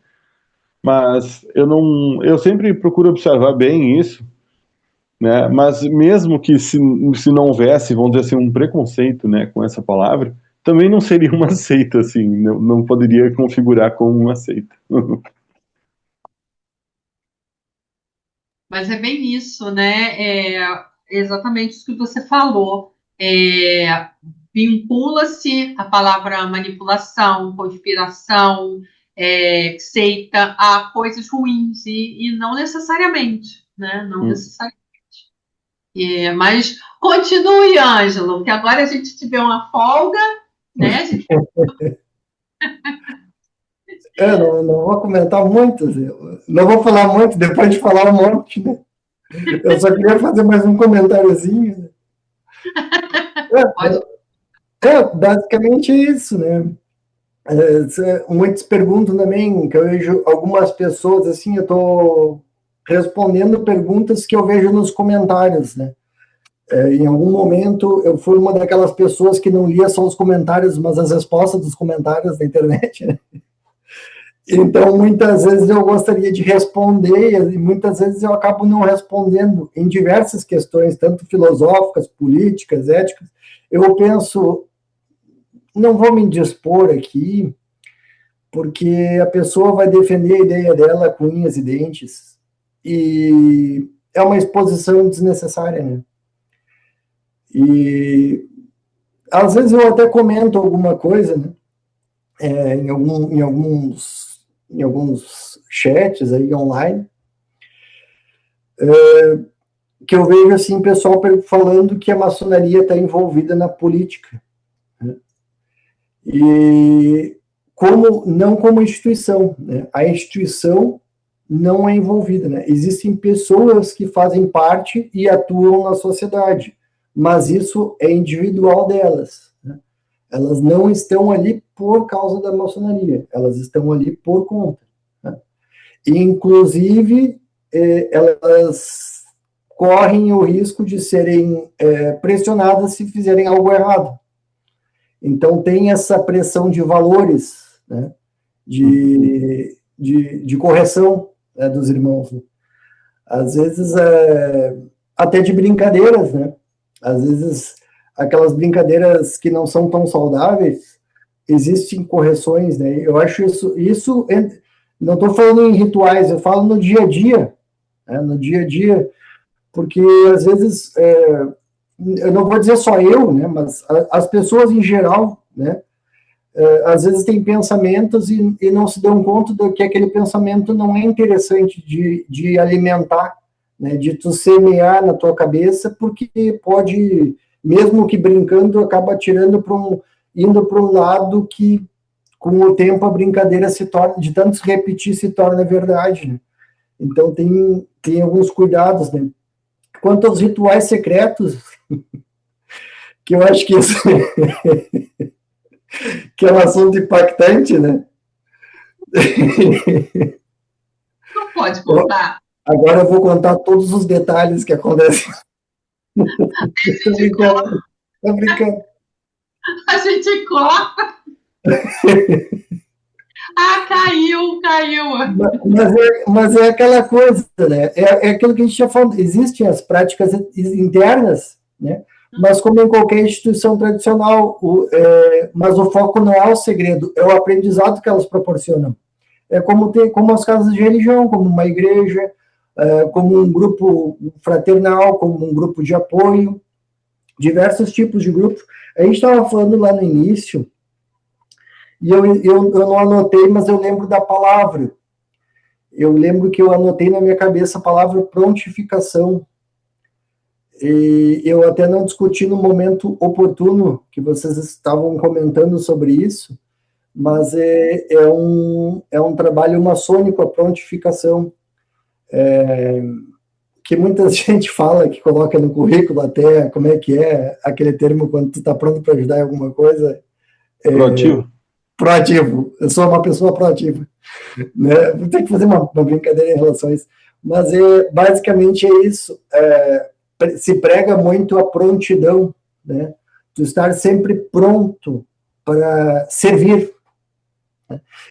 Mas eu sempre procuro observar bem isso, né, mas mesmo que se não houvesse, vamos dizer assim, um preconceito, né, com essa palavra, também não seria uma seita, assim, não poderia configurar como uma seita. Mas é bem isso, né? Exatamente isso que você falou. Vincula-se a palavra manipulação, conspiração, seita a coisas ruins e não necessariamente, né? Não Hum. necessariamente. Mas continue, Ângelo, que agora a gente te deu uma folga, né? A gente Não vou comentar muito, não vou falar muito, depois de falar um monte, né? Eu só queria fazer mais um comentáriozinho, né? pode. Basicamente é isso, né? Muitos perguntam também, que eu vejo algumas pessoas, assim, eu estou respondendo perguntas que eu vejo nos comentários, né? Em algum momento eu fui uma daquelas pessoas que não lia só os comentários, mas as respostas dos comentários da internet, né? Então, muitas vezes eu gostaria de responder, e muitas vezes eu acabo não respondendo em diversas questões, tanto filosóficas, políticas, éticas. Eu penso, não vou me dispor aqui, porque a pessoa vai defender a ideia dela com unhas e dentes, e é uma exposição desnecessária, né? E às vezes eu até comento alguma coisa, né? Em alguns chats aí online, que eu vejo assim pessoal falando que a maçonaria está envolvida na política, né? E não como instituição, né? A instituição não é envolvida, né? Existem pessoas que fazem parte e atuam na sociedade, mas isso é individual delas, né? Elas não estão ali por causa da maçonaria, elas estão ali por conta, né? E, inclusive, elas correm o risco de serem pressionadas se fizerem algo errado. Então, tem essa pressão de valores, né? de correção, né, dos irmãos, né? Às vezes, até de brincadeiras, né? Às vezes, aquelas brincadeiras que não são tão saudáveis, existem correções, né? Eu acho isso não estou falando em rituais, eu falo no dia a dia, né? No dia a dia, porque às vezes, eu não vou dizer só eu, né? Mas as pessoas em geral, né? Às vezes tem pensamentos e não se dão conta de que aquele pensamento não é interessante de alimentar, né, de tu semear na tua cabeça, porque pode, mesmo que brincando, acaba indo para um lado que, com o tempo, a brincadeira se torna, de tanto se repetir, se torna verdade, né? Então tem alguns cuidados, né? quanto aos rituais secretos, que eu acho que isso que é um assunto impactante, né? Não pode contar. Agora eu vou contar todos os detalhes que acontecem. Estou brincando, estou brincando. A gente corta. Ah, caiu. Mas é aquela coisa, né? É aquilo que a gente já falou. Existem as práticas internas, né? Mas como em qualquer instituição tradicional, mas o foco não é o segredo, é o aprendizado que elas proporcionam. É como as casas de religião, como uma igreja, como um grupo fraternal, como um grupo de apoio, diversos tipos de grupos. A gente estava falando lá no início, e eu não anotei, mas eu lembro da palavra. Eu lembro que eu anotei na minha cabeça a palavra prontificação. E eu até não discuti no momento oportuno que vocês estavam comentando sobre isso, mas é um trabalho maçônico, a prontificação, que muita gente fala, que coloca no currículo até, como é que é aquele termo quando tu está pronto para ajudar em alguma coisa? Proativo? Proativo. Eu sou uma pessoa proativa. Né? Vou ter que fazer uma brincadeira em relação a isso. Mas basicamente é isso. Se prega muito a prontidão, né? Tu estar sempre pronto para servir.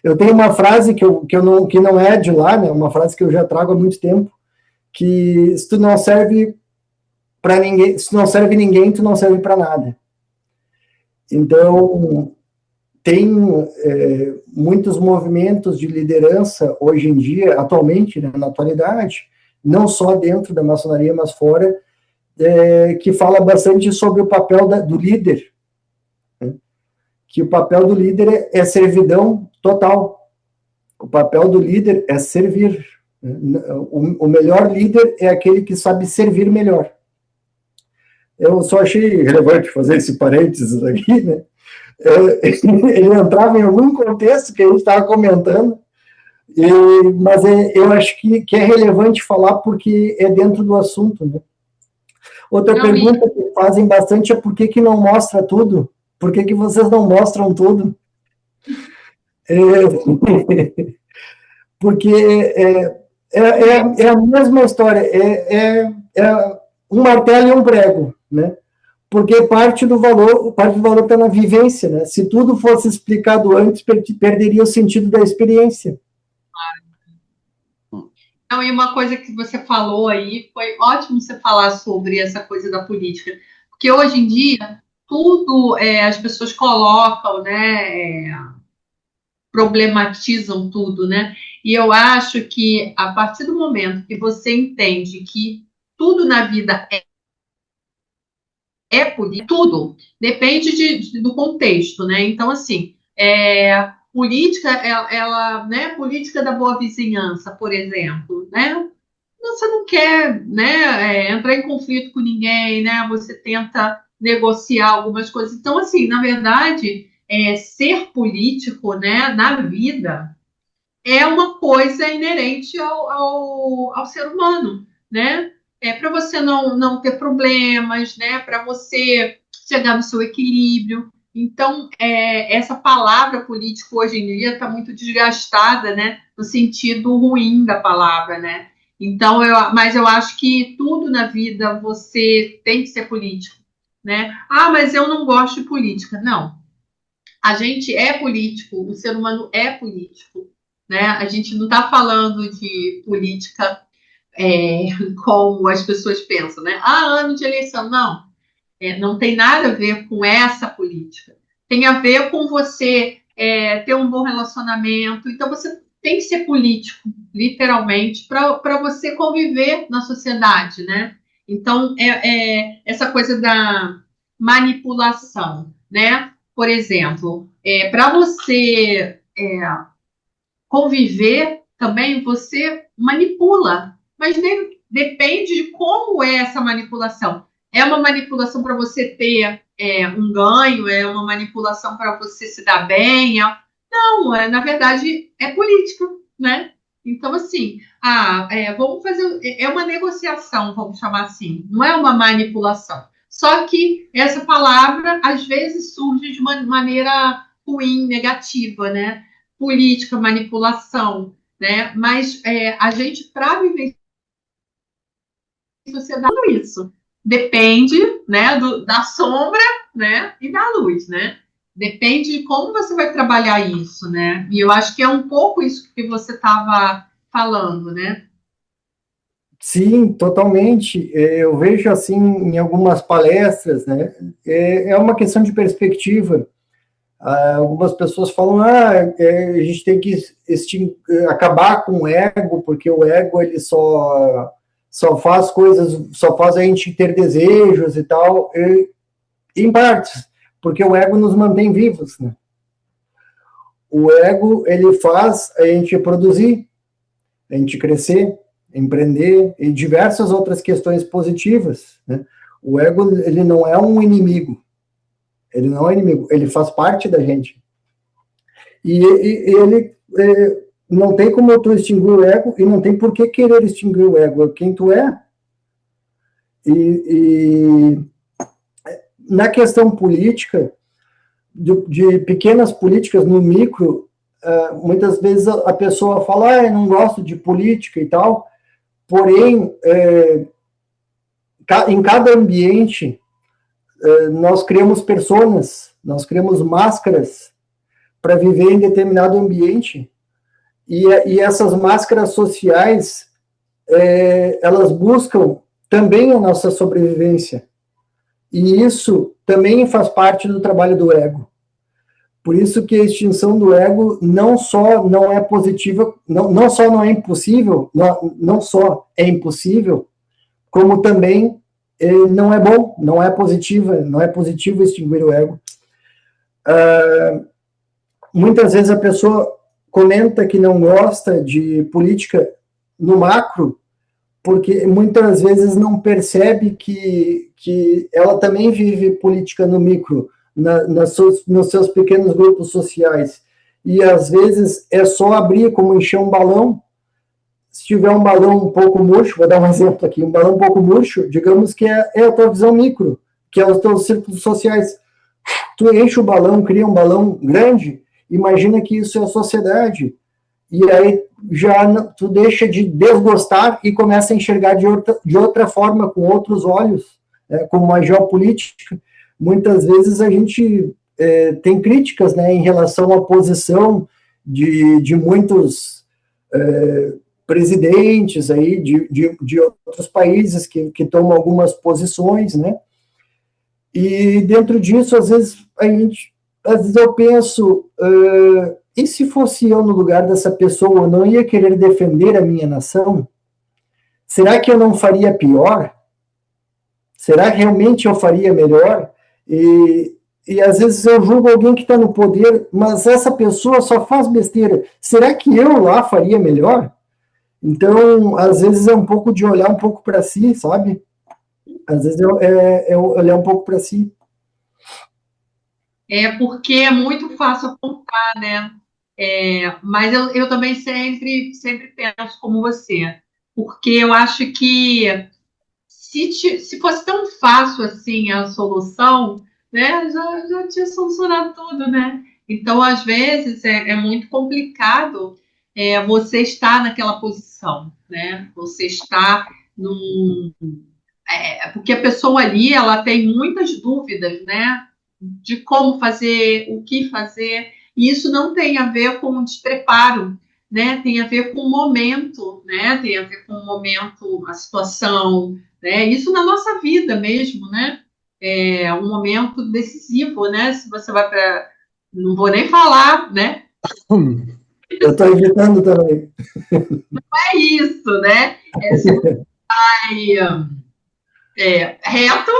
Eu tenho uma frase que não é de lá, né? Uma frase que eu já trago há muito tempo, que se tu não serve para ninguém, se tu não serve ninguém, tu não serve para nada. Então, tem muitos movimentos de liderança hoje em dia, atualmente, né, na atualidade, não só dentro da maçonaria, mas fora, que fala bastante sobre o papel do líder, né? Que o papel do líder é servidão total. O papel do líder é servir. O melhor líder é aquele que sabe servir melhor. Eu só achei relevante fazer esse parênteses aqui, né? Ele entrava em algum contexto que a gente estava comentando, mas eu acho que é relevante falar porque é dentro do assunto, né? Outra pergunta que fazem bastante é por que não mostra tudo? Por que vocês não mostram tudo? Porque é a mesma história, é um martelo e um prego, né? Porque parte do valor está na vivência, né? Se tudo fosse explicado antes, perderia o sentido da experiência. Não, e uma coisa que você falou aí, foi ótimo você falar sobre essa coisa da política, porque hoje em dia, tudo as pessoas colocam, né, problematizam tudo, né? E eu acho que a partir do momento que você entende que tudo na vida é política, tudo depende do contexto, né? Então, assim, política, ela, né? Política da boa vizinhança, por exemplo, né? Você não quer, né? Entrar em conflito com ninguém, né? Você tenta negociar algumas coisas. Então, assim, na verdade, ser político, né? Na vida é uma coisa inerente ao ser humano, né? Para você não ter problemas, né? Para você chegar no seu equilíbrio. Então, essa palavra político hoje em dia está muito desgastada, né? No sentido ruim da palavra, né? Então, mas eu acho que tudo na vida você tem que ser político, né? Ah, mas eu não gosto de política. Não. A gente é político, o ser humano é político, né? A gente não está falando de política como as pessoas pensam, né? Ah, ano de eleição. Não, não tem nada a ver com essa política. Tem a ver com você ter um bom relacionamento. Então, você tem que ser político, literalmente, para você conviver na sociedade, né? Então, essa coisa da manipulação, né? Por exemplo, para você conviver também, você manipula, mas depende de como é essa manipulação. É uma manipulação para você ter um ganho, é uma manipulação para você se dar bem. Não, na verdade, é política, né? Então, assim, vamos fazer. É uma negociação, vamos chamar assim, não é uma manipulação. Só que essa palavra, às vezes, surge de uma maneira ruim, negativa, né? Política, manipulação, né? Mas a gente, para viver em sociedade, tudo isso depende, né, da sombra, né, e da luz, né? Depende de como você vai trabalhar isso, né? E eu acho que é um pouco isso que você estava falando, né? Sim, totalmente. Eu vejo assim em algumas palestras, né? É uma questão de perspectiva. Algumas pessoas falam, a gente tem que acabar com o ego, porque o ego ele só faz coisas, só faz a gente ter desejos e tal, em partes, porque o ego nos mantém vivos, né? O ego ele faz a gente produzir, a gente crescer, empreender e diversas outras questões positivas, né? O ego ele não é um inimigo, ele não é inimigo, ele faz parte da gente. E ele não tem como tu extinguir o ego e não tem por que querer extinguir o ego, é quem tu é. E na questão política, de pequenas políticas no micro, muitas vezes a pessoa fala, eu não gosto de política e tal, porém, em cada ambiente, nós criamos personas, nós criamos máscaras para viver em determinado ambiente, e essas máscaras sociais, elas buscam também a nossa sobrevivência. E isso também faz parte do trabalho do ego. Por isso que a extinção do ego não só não é positiva, não só não é impossível, não só é impossível, como também não é bom, não é positiva, não é positivo extinguir o ego. Muitas vezes a pessoa comenta que não gosta de política no macro, porque muitas vezes não percebe que ela também vive política no micro, nos seus pequenos grupos sociais. E às vezes é só abrir como encher um balão. Se tiver um balão um pouco murcho, vou dar um exemplo aqui, um balão um pouco murcho, digamos que é a tua visão micro, que é os teus círculos sociais. Tu enche o balão, cria um balão grande, imagina que isso é a sociedade. E aí tu deixa de desgostar e começa a enxergar de outra forma, com outros olhos, como a geopolítica. Muitas vezes a gente tem críticas, né, em relação à posição de muitos presidentes aí de outros países que tomam algumas posições, né? E dentro disso, às vezes eu penso, e se fosse eu no lugar dessa pessoa, eu não ia querer defender a minha nação? Será que eu não faria pior? Será que realmente eu faria melhor? E às vezes eu julgo alguém que está no poder, mas essa pessoa só faz besteira. Será que eu lá faria melhor? Então, às vezes é um pouco de olhar um pouco para si, sabe? Às vezes é olhar um pouco para si. Porque é muito fácil apontar, né? Mas eu também sempre penso como você, porque eu acho que se fosse tão fácil assim a solução, né, já tinha solucionado tudo, né? Então, às vezes, é muito complicado você estar naquela posição, né? Você está num... porque a pessoa ali, ela tem muitas dúvidas, né? De como fazer, o que fazer, e isso não tem a ver com despreparo, né? Tem a ver com o momento, né? Tem a ver com o momento, a situação, né? Isso na nossa vida mesmo, né? É um momento decisivo, né? Se você vai para, não vou nem falar, né? Eu estou evitando também. É isso, né? Se você vai reto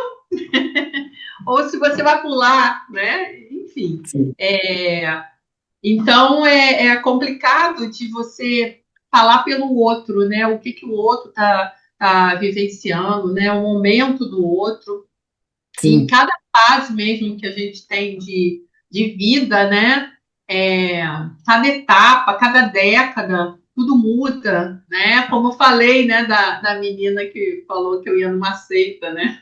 ou se você vai pular, né? Enfim. Sim. Então é complicado de você falar pelo outro, né? O que o outro tá vivenciando, né? O momento do outro. E em Sim. cada fase mesmo que a gente tem de vida, né? Cada etapa, cada década, tudo muda, né? Como eu falei, né, da menina que falou que eu ia numa seita, né?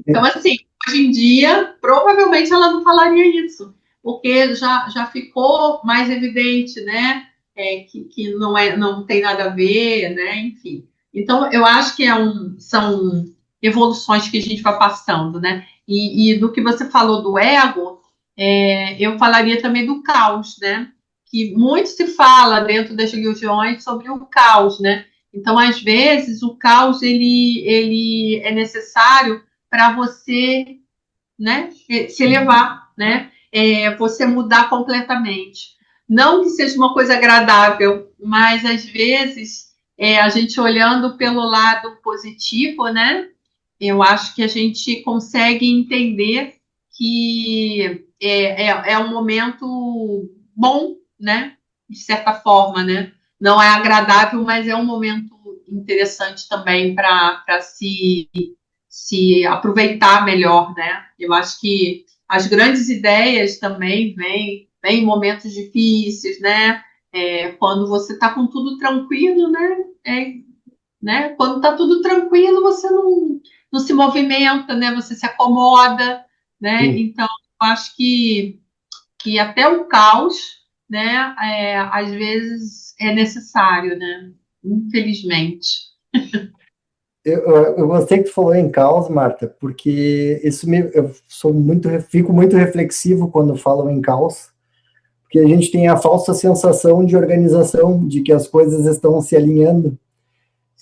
Então, assim, hoje em dia, provavelmente ela não falaria isso, porque já ficou mais evidente, né? Que não tem nada a ver, né? Enfim. Então, eu acho que são evoluções que a gente vai passando, né? E do que você falou do ego, eu falaria também do caos, né? Que muito se fala dentro das religiões sobre o caos, né? Então, às vezes, o caos ele é necessário para você, né, se elevar, né, você mudar completamente. Não que seja uma coisa agradável, mas às vezes a gente olhando pelo lado positivo, né, eu acho que a gente consegue entender que é um momento bom, né, de certa forma, né. Não é agradável, mas é um momento interessante também para se aproveitar melhor, né? Eu acho que as grandes ideias também vêm em momentos difíceis, né? Quando você está com tudo tranquilo, né? Né? Quando está tudo tranquilo, você não se movimenta, né? Você se acomoda, né? Sim. Então, eu acho que até o caos, né? Às vezes é necessário, né? Infelizmente. Eu gostei que tu falou em caos, Marta, porque eu fico muito reflexivo quando falo em caos, porque a gente tem a falsa sensação de organização, de que as coisas estão se alinhando,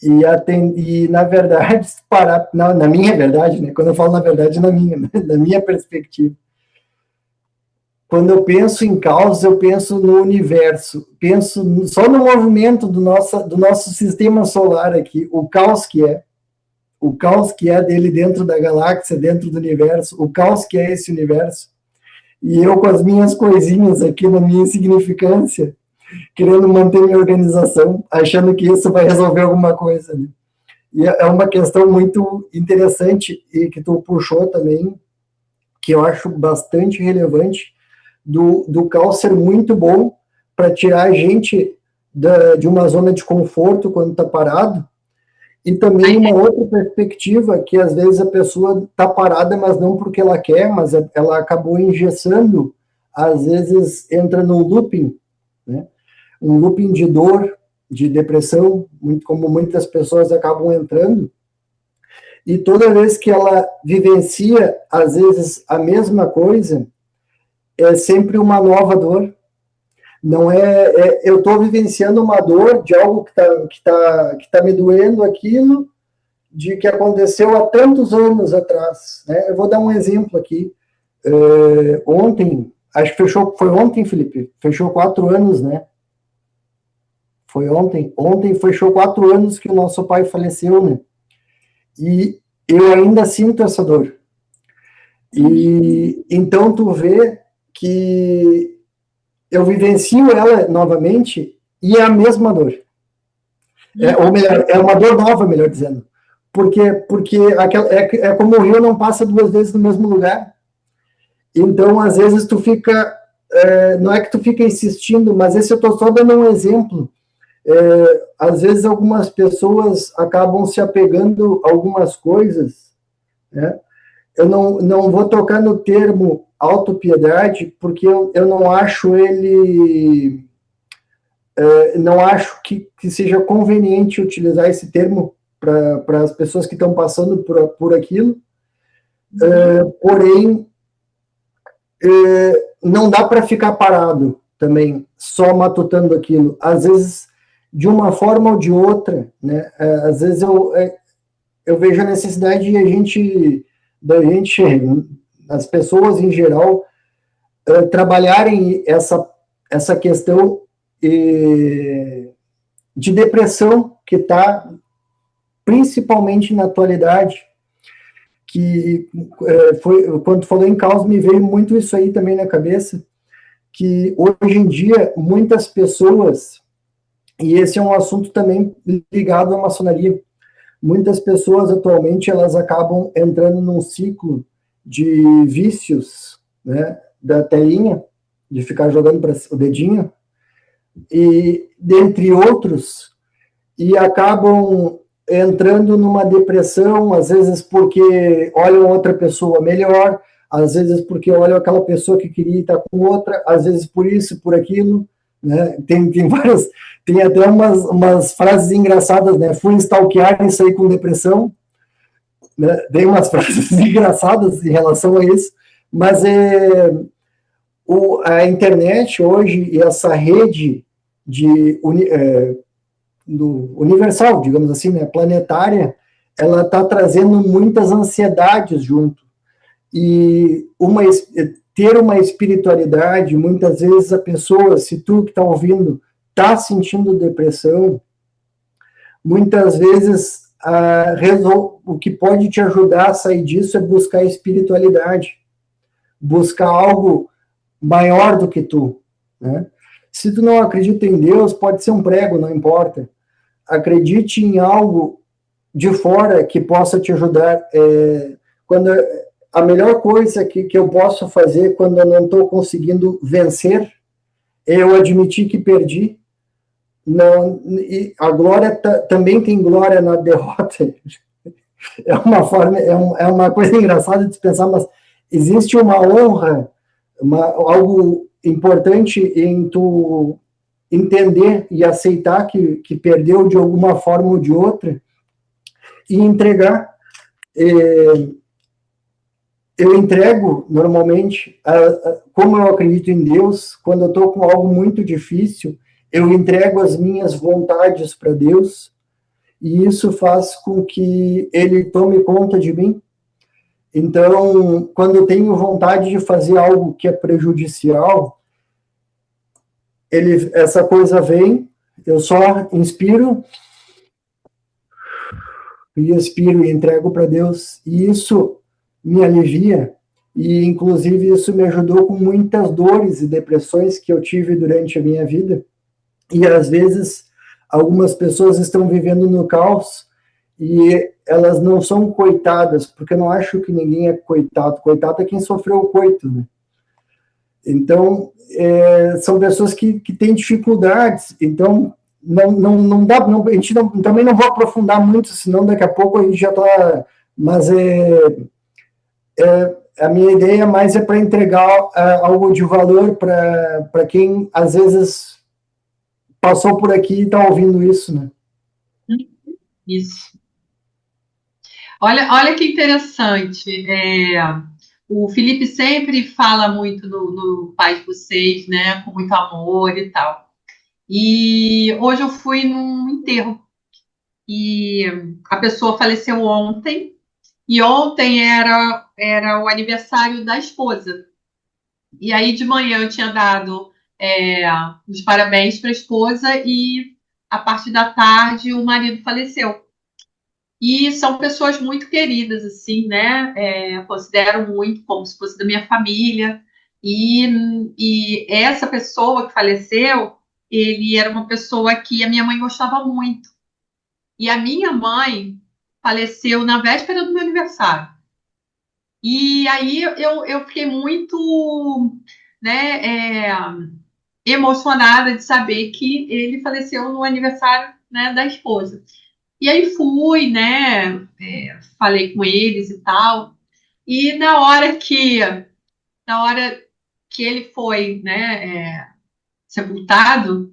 e na verdade, se parar, na minha verdade, né? Quando eu falo na verdade, na minha, né? Na minha perspectiva, quando eu penso em caos, eu penso no universo, só no movimento do nosso sistema solar aqui, o caos que é dele dentro da galáxia, dentro do universo, o caos que é esse universo, e eu com as minhas coisinhas aqui na minha insignificância, querendo manter minha organização, achando que isso vai resolver alguma coisa, né? E é uma questão muito interessante e que tu puxou também, que eu acho bastante relevante, do caos ser muito bom para tirar a gente de uma zona de conforto quando está parado, e também uma outra perspectiva, que às vezes a pessoa está parada, mas não porque ela quer, mas ela acabou engessando, às vezes entra no looping, né? Um looping de dor, de depressão, muito como muitas pessoas acabam entrando, e toda vez que ela vivencia, às vezes, a mesma coisa, é sempre uma nova dor. Não eu estou vivenciando uma dor de algo que tá me doendo aquilo, de que aconteceu há tantos anos atrás, né? Eu vou dar um exemplo aqui. Ontem, acho que foi ontem, Felipe, fechou 4 anos, né? Foi ontem. Ontem fechou 4 anos que o nosso pai faleceu, né? E eu ainda sinto essa dor. E então tu vê que eu vivencio ela novamente e é a mesma dor. Ou melhor, é uma dor nova, melhor dizendo. Porque é como o rio não passa 2 vezes no mesmo lugar. Então, às vezes, tu fica. Não é que tu fica insistindo, mas esse eu estou só dando um exemplo. Às vezes, algumas pessoas acabam se apegando a algumas coisas, né? Eu não vou tocar no termo autopiedade, porque eu não acho ele. Não acho que seja conveniente utilizar esse termo para as pessoas que estão passando por aquilo, porém, não dá para ficar parado também, só matutando aquilo. Às vezes, de uma forma ou de outra, né? Às vezes eu vejo a necessidade da gente, as pessoas em geral, trabalharem essa questão de depressão que está principalmente na atualidade, que quando tu falou em caos, me veio muito isso aí também na cabeça, que hoje em dia muitas pessoas, e esse é um assunto também ligado à maçonaria, muitas pessoas atualmente elas acabam entrando num ciclo de vícios, né, da telinha, de ficar jogando para o dedinho, e dentre outros, e acabam entrando numa depressão, às vezes porque olham outra pessoa melhor, às vezes porque olham aquela pessoa que queria estar com outra, às vezes por isso, por aquilo, né? Tem várias, tem até umas frases engraçadas, né? Fui stalkear e saí com depressão, né? Tem umas frases engraçadas em relação a isso, mas a internet hoje e essa rede de universal, digamos assim, né, planetária, ela está trazendo muitas ansiedades junto. E ter uma espiritualidade, muitas vezes a pessoa, se tu que está ouvindo, está sentindo depressão, muitas vezes o que pode te ajudar a sair disso é buscar espiritualidade, buscar algo maior do que tu, né? Se tu não acredita em Deus, pode ser um prego, não importa. Acredite em algo de fora que possa te ajudar. Quando a melhor coisa que eu posso fazer quando eu não estou conseguindo vencer é eu admitir que perdi. Não, e a glória também tem glória na derrota. É uma forma, é uma coisa engraçada de se pensar, mas existe uma honra, algo importante em tu entender e aceitar que perdeu de alguma forma ou de outra e entregar. Eu entrego normalmente, como eu acredito em Deus, quando eu estou com algo muito difícil, eu entrego as minhas vontades para Deus e isso faz com que Ele tome conta de mim. Então, quando eu tenho vontade de fazer algo que é prejudicial, essa coisa vem, eu só inspiro e expiro e entrego para Deus, e isso me alivia, e inclusive isso me ajudou com muitas dores e depressões que eu tive durante a minha vida, e às vezes algumas pessoas estão vivendo no caos, e elas não são coitadas, porque eu não acho que ninguém é coitado, coitado é quem sofreu o coito, né? Então, são pessoas que têm dificuldades, então não dá, a gente também não vai aprofundar muito, senão daqui a pouco a gente já está, mas a minha ideia mais é para entregar algo de valor para quem às vezes passou por aqui e está ouvindo isso, né? Isso. Olha que interessante. O Felipe sempre fala muito no Pai de Vocês, né? Com muito amor e tal. E hoje eu fui num enterro e a pessoa faleceu ontem. E ontem era o aniversário da esposa. E aí de manhã eu tinha dado os parabéns para a esposa e a partir da tarde o marido faleceu. E são pessoas muito queridas, assim, né? Eu considero muito como se fosse da minha família. E essa pessoa que faleceu, ele era uma pessoa que a minha mãe gostava muito. E a minha mãe faleceu na véspera do meu aniversário. E aí eu fiquei muito, né, emocionada de saber que ele faleceu no aniversário, né, da esposa. E aí fui, né, falei com eles e tal. E na hora que ele foi, né, sepultado,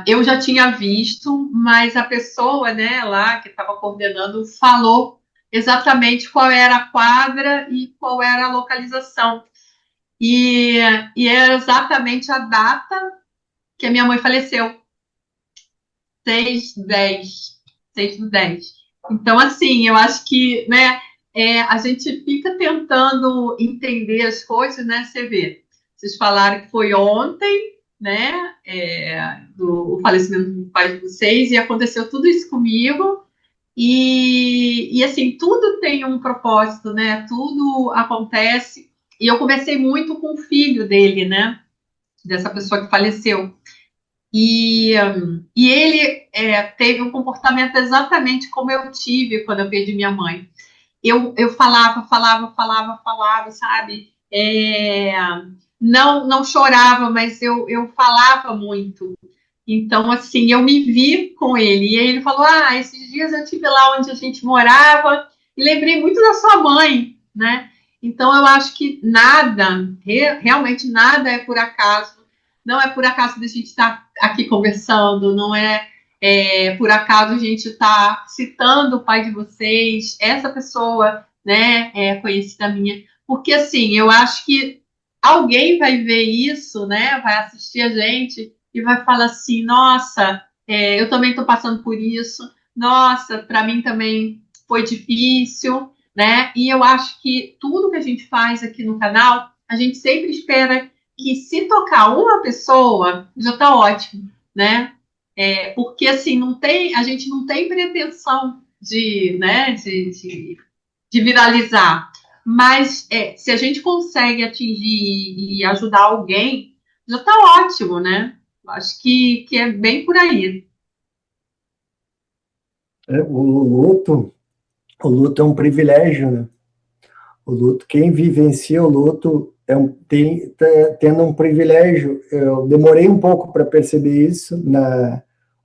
eu já tinha visto, mas a pessoa, né, lá que estava coordenando falou exatamente qual era a quadra e qual era a localização. E, e era exatamente a data que a minha mãe faleceu, 6/10, 6/10. Então, assim, eu acho que, né, a gente fica tentando entender as coisas, né? Você vê, vocês falaram que foi ontem, né, o falecimento do pai de vocês, e aconteceu tudo isso comigo, e assim, tudo tem um propósito, né? Tudo acontece, e eu conversei muito com o filho dele, né, dessa pessoa que faleceu. E ele teve um comportamento exatamente como eu tive quando eu perdi minha mãe. Eu falava, sabe? não chorava, mas eu falava muito. Então, assim, eu me vi com ele. E aí ele falou, esses dias eu estive lá onde a gente morava e lembrei muito da sua mãe, né? Então, eu acho que nada, realmente nada é por acaso. Não é por acaso da gente estar aqui conversando, não é por acaso a gente estar citando o pai de vocês, essa pessoa, né, é conhecida minha. Porque, assim, eu acho que alguém vai ver isso, né, vai assistir a gente e vai falar assim, nossa, eu também estou passando por isso, nossa, para mim também foi difícil, né? E eu acho que tudo que a gente faz aqui no canal, a gente sempre espera que se tocar uma pessoa, já está ótimo, né? Porque assim, a gente não tem pretensão de, né, de viralizar. Mas se a gente consegue atingir e ajudar alguém, já está ótimo, né? Acho que é bem por aí. O luto é um privilégio, né? O luto, quem vivencia o luto tendo um privilégio. Eu demorei um pouco para perceber isso.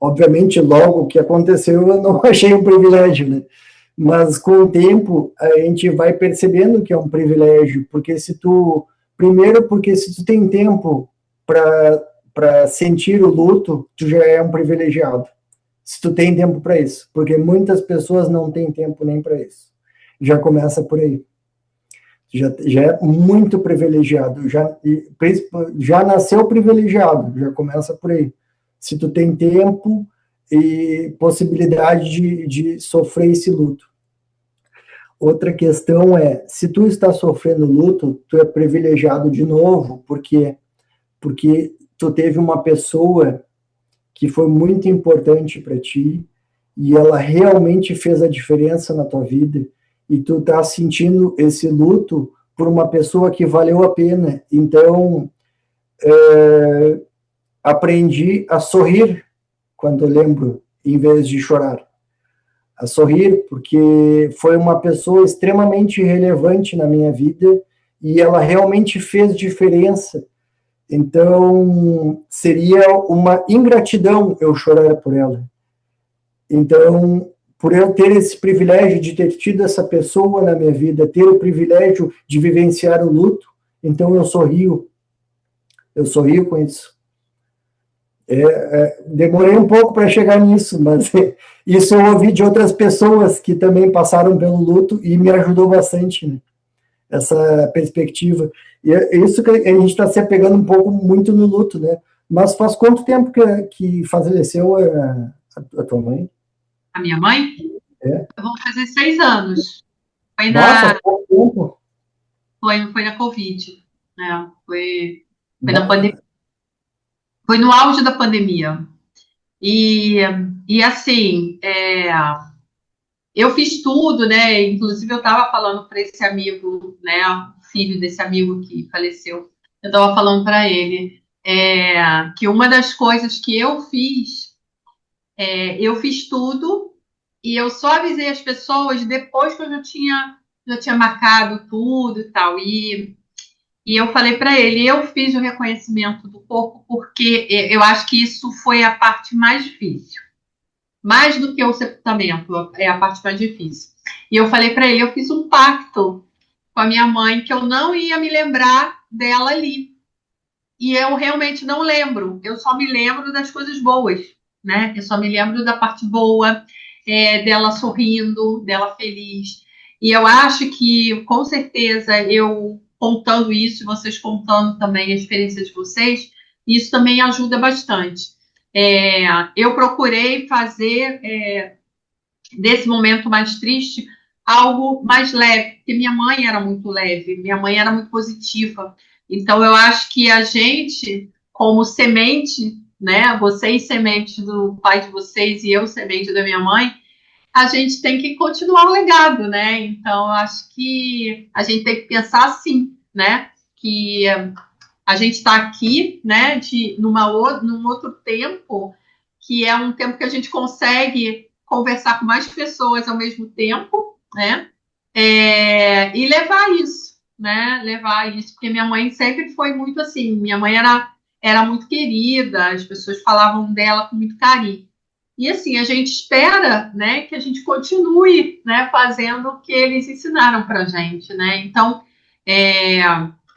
Obviamente, logo que aconteceu, eu não achei um privilégio, né? Mas com o tempo a gente vai percebendo que é um privilégio, porque se tu tem tempo para sentir o luto, tu já é um privilegiado. Se tu tem tempo para isso, porque muitas pessoas não têm tempo nem para isso. Já começa por aí. Já é muito privilegiado, já nasceu privilegiado, já começa por aí. Se tu tem tempo e possibilidade de sofrer esse luto. Outra questão é, se tu está sofrendo luto, tu é privilegiado de novo, porque tu teve uma pessoa que foi muito importante para ti e ela realmente fez a diferença na tua vida e tu tá sentindo esse luto por uma pessoa que valeu a pena. Então, aprendi a sorrir quando eu lembro, em vez de chorar. A sorrir, porque foi uma pessoa extremamente relevante na minha vida e ela realmente fez diferença. Então, seria uma ingratidão eu chorar por ela. Então, por eu ter esse privilégio de ter tido essa pessoa na minha vida, ter o privilégio de vivenciar o luto, então eu sorrio com isso. Demorei um pouco para chegar nisso, mas isso eu ouvi de outras pessoas que também passaram pelo luto e me ajudou bastante, né? Essa perspectiva. E é isso que a gente está se apegando um pouco muito no luto, né? Mas faz quanto tempo que faleceu a tua mãe? A minha mãe? É. Eu vou fazer 6 anos. Foi Nossa, pouco tempo. foi na Covid, né? Foi na Nossa. pandemia. Foi no auge da pandemia. E, e assim, eu fiz tudo, né? Inclusive, eu estava falando para esse amigo, né? O filho desse amigo que faleceu. Eu estava falando para ele que uma das coisas que eu fiz tudo e eu só avisei as pessoas depois que eu já tinha marcado tudo e tal. E eu falei para ele, eu fiz o reconhecimento do corpo porque eu acho que isso foi a parte mais difícil. Mais do que o sepultamento, é a parte mais difícil. E eu falei para ele, eu fiz um pacto com a minha mãe que eu não ia me lembrar dela ali. E eu realmente não lembro. Eu só me lembro das coisas boas, né? Eu só me lembro da parte boa, dela sorrindo, dela feliz. E eu acho que, com certeza, eu contando isso, vocês contando também a experiência de vocês, isso também ajuda bastante. Eu procurei fazer desse momento mais triste algo mais leve, porque minha mãe era muito leve, minha mãe era muito positiva. Então, eu acho que a gente, como semente, né, vocês semente do pai de vocês e eu semente da minha mãe, a gente tem que continuar o legado, né? Então, eu acho que a gente tem que pensar assim, né? Que a gente está aqui, né, num outro tempo, que é um tempo que a gente consegue conversar com mais pessoas ao mesmo tempo, né? E levar isso, né, levar isso, porque minha mãe sempre foi muito assim, minha mãe era muito querida, as pessoas falavam dela com muito carinho. E assim, a gente espera, né, que a gente continue, né, fazendo o que eles ensinaram para a gente, né? Então, é,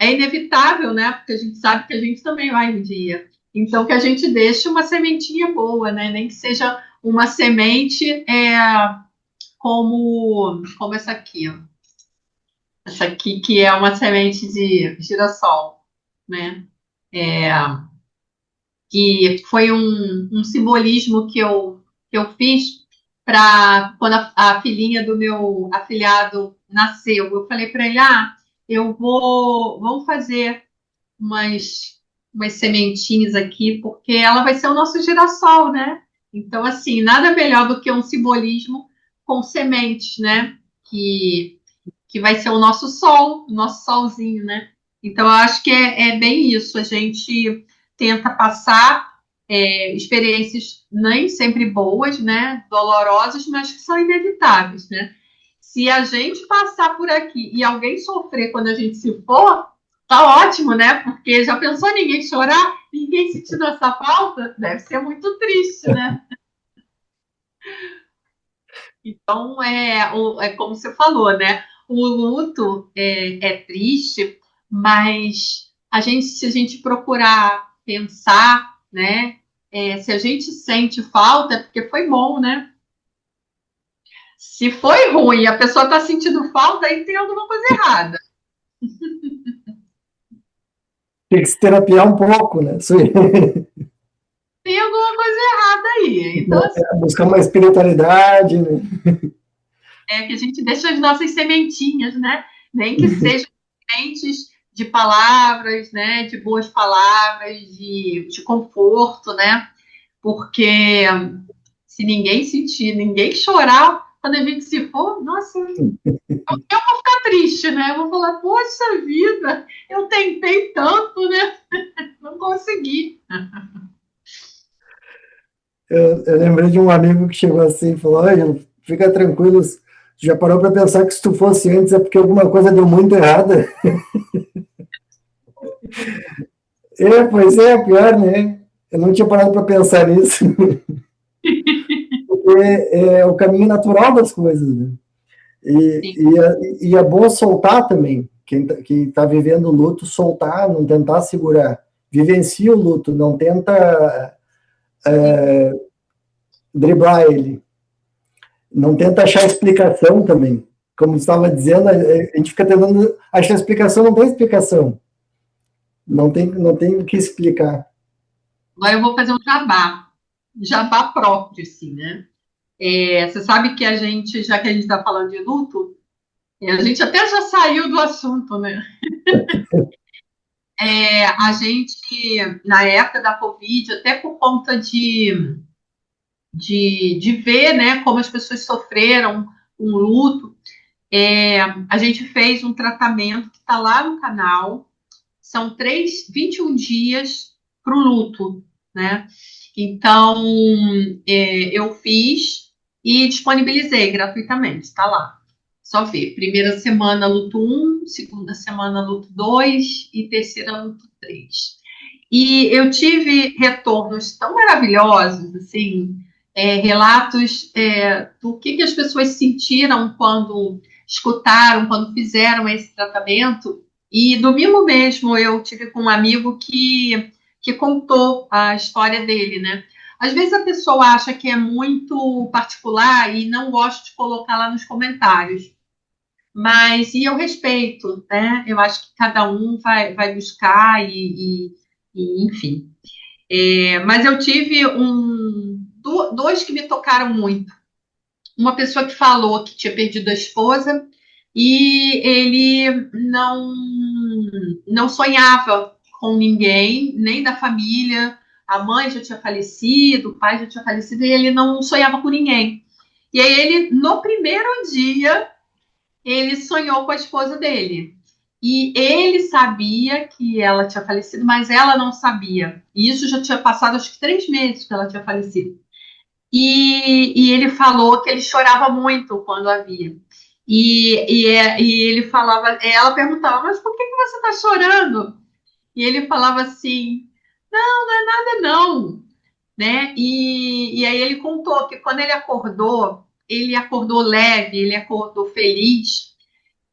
é inevitável, né, porque a gente sabe que a gente também vai um dia. Então, que a gente deixe uma sementinha boa, né, nem que seja uma semente como essa aqui, ó. Essa aqui que é uma semente de girassol, né? É, que foi um simbolismo que eu fiz para quando a filhinha do meu afilhado nasceu. Eu falei para ele, vamos fazer umas sementinhas aqui, porque ela vai ser o nosso girassol, né? Então, assim, nada melhor do que um simbolismo com sementes, né? Que vai ser o nosso sol, o nosso solzinho, né? Então, eu acho que é bem isso. A gente tenta passar experiências nem sempre boas, né? Dolorosas, mas que são inevitáveis, né? Se a gente passar por aqui e alguém sofrer quando a gente se for, tá ótimo, né? Porque já pensou ninguém chorar, ninguém sentindo essa falta? Deve ser muito triste, né? Então, é como você falou, né? O luto é triste, mas se a gente procurar pensar, né? Se a gente sente falta, é porque foi bom, né? Se foi ruim e a pessoa está sentindo falta, aí tem alguma coisa errada. Tem que se terapiar um pouco, né? Isso aí. Tem alguma coisa errada aí. Então, assim, Buscar uma espiritualidade, né? que a gente deixa as nossas sementinhas, né? Nem que sejam sementes de palavras, né? De boas palavras, de conforto, né? Porque se ninguém sentir, ninguém chorar, quando a gente se for, nossa, eu vou ficar triste, né? Eu vou falar, poxa vida, eu tentei tanto, né? Não consegui. Eu lembrei de um amigo que chegou assim e falou: Ângelo, fica tranquilo, já parou para pensar que se tu fosse antes é porque alguma coisa deu muito errada? Pois é, pior, né? Eu não tinha parado para pensar nisso. Porque é o caminho natural das coisas, né? E é bom soltar também. Quem tá vivendo o luto, soltar, não tentar segurar. Vivencia o luto, não tenta driblar ele. Não tenta achar explicação também. Como estava dizendo, a gente fica tentando achar explicação, não tem explicação. Não tem o que explicar. Agora eu vou fazer um jabá próprio, assim, né? Você sabe que já que a gente está falando de luto, a gente até já saiu do assunto, né? A gente, na época da Covid, até por conta de ver, né, como as pessoas sofreram um luto, a gente fez um tratamento que está lá no canal. São 21 dias para o luto, né? Então, eu fiz e disponibilizei gratuitamente, está lá. Só ver. Primeira semana, luto 1, segunda semana, luto 2 e terceira, luto 3. E eu tive retornos tão maravilhosos, assim, relatos do que as pessoas sentiram quando escutaram, quando fizeram esse tratamento. E domingo mesmo eu tive com um amigo que contou a história dele, né? Às vezes a pessoa acha que é muito particular e não gosta de colocar lá nos comentários. E eu respeito, né? Eu acho que cada um vai buscar enfim. Mas eu tive dois que me tocaram muito. Uma pessoa que falou que tinha perdido a esposa e ele não sonhava com ninguém, nem da família. A mãe já tinha falecido, o pai já tinha falecido e ele não sonhava com ninguém. E aí ele, no primeiro dia, ele sonhou com a esposa dele. E ele sabia que ela tinha falecido, mas ela não sabia. E isso já tinha passado, acho que 3 meses que ela tinha falecido. E ele falou que ele chorava muito quando a via. E ele falava, ela perguntava, mas por que você está chorando? E ele falava assim, não é nada não, né? E aí ele contou que quando ele acordou leve, ele acordou feliz.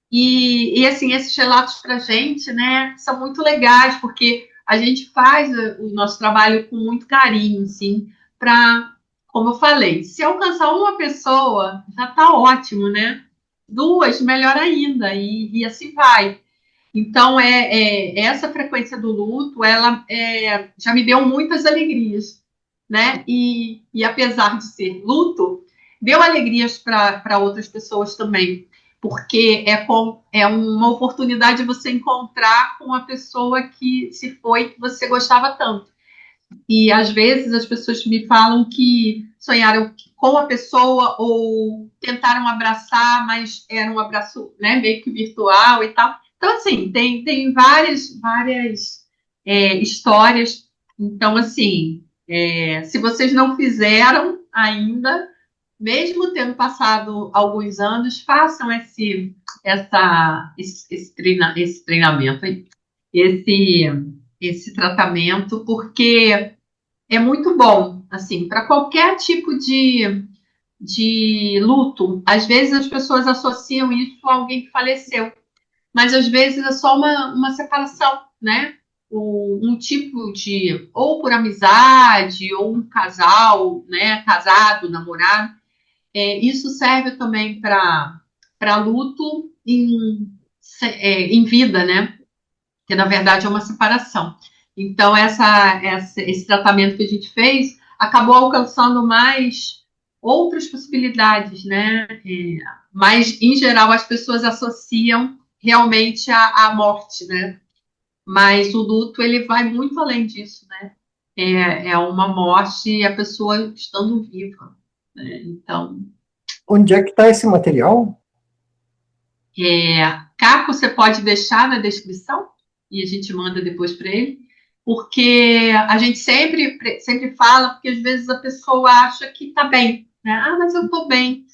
E assim, esses relatos para a gente, né, são muito legais, porque a gente faz o nosso trabalho com muito carinho, assim, para, como eu falei, se alcançar uma pessoa, já está ótimo, né? Duas, melhor ainda, e assim vai. Então, essa frequência do luto, ela já me deu muitas alegrias, né? E apesar de ser luto, deu alegrias para outras pessoas também, porque é uma oportunidade de você encontrar com a pessoa que se foi, que você gostava tanto. E às vezes as pessoas me falam que sonharam com a pessoa ou tentaram abraçar, mas era um abraço, né, meio que virtual e tal. Então, assim, tem várias histórias. Então, assim, se vocês não fizeram ainda, mesmo tendo passado alguns anos, façam esse treinamento, esse, esse tratamento, porque é muito bom, assim, para qualquer tipo de luto. Às vezes as pessoas associam isso a alguém que faleceu, mas às vezes é só uma separação, né? Um tipo de, ou por amizade, ou um casal, né? Casado, namorado. Isso serve também para luto em vida, né? Que na verdade é uma separação. Então, esse tratamento que a gente fez acabou alcançando mais outras possibilidades, né? Mas, em geral, as pessoas associam realmente à morte, né? Mas o luto, ele vai muito além disso, né? É uma morte e a pessoa estando viva, né? Então, Onde é que está esse material? Caco, você pode deixar na descrição e a gente manda depois para ele, porque a gente sempre fala, porque às vezes a pessoa acha que está bem, né? Ah, mas eu estou bem.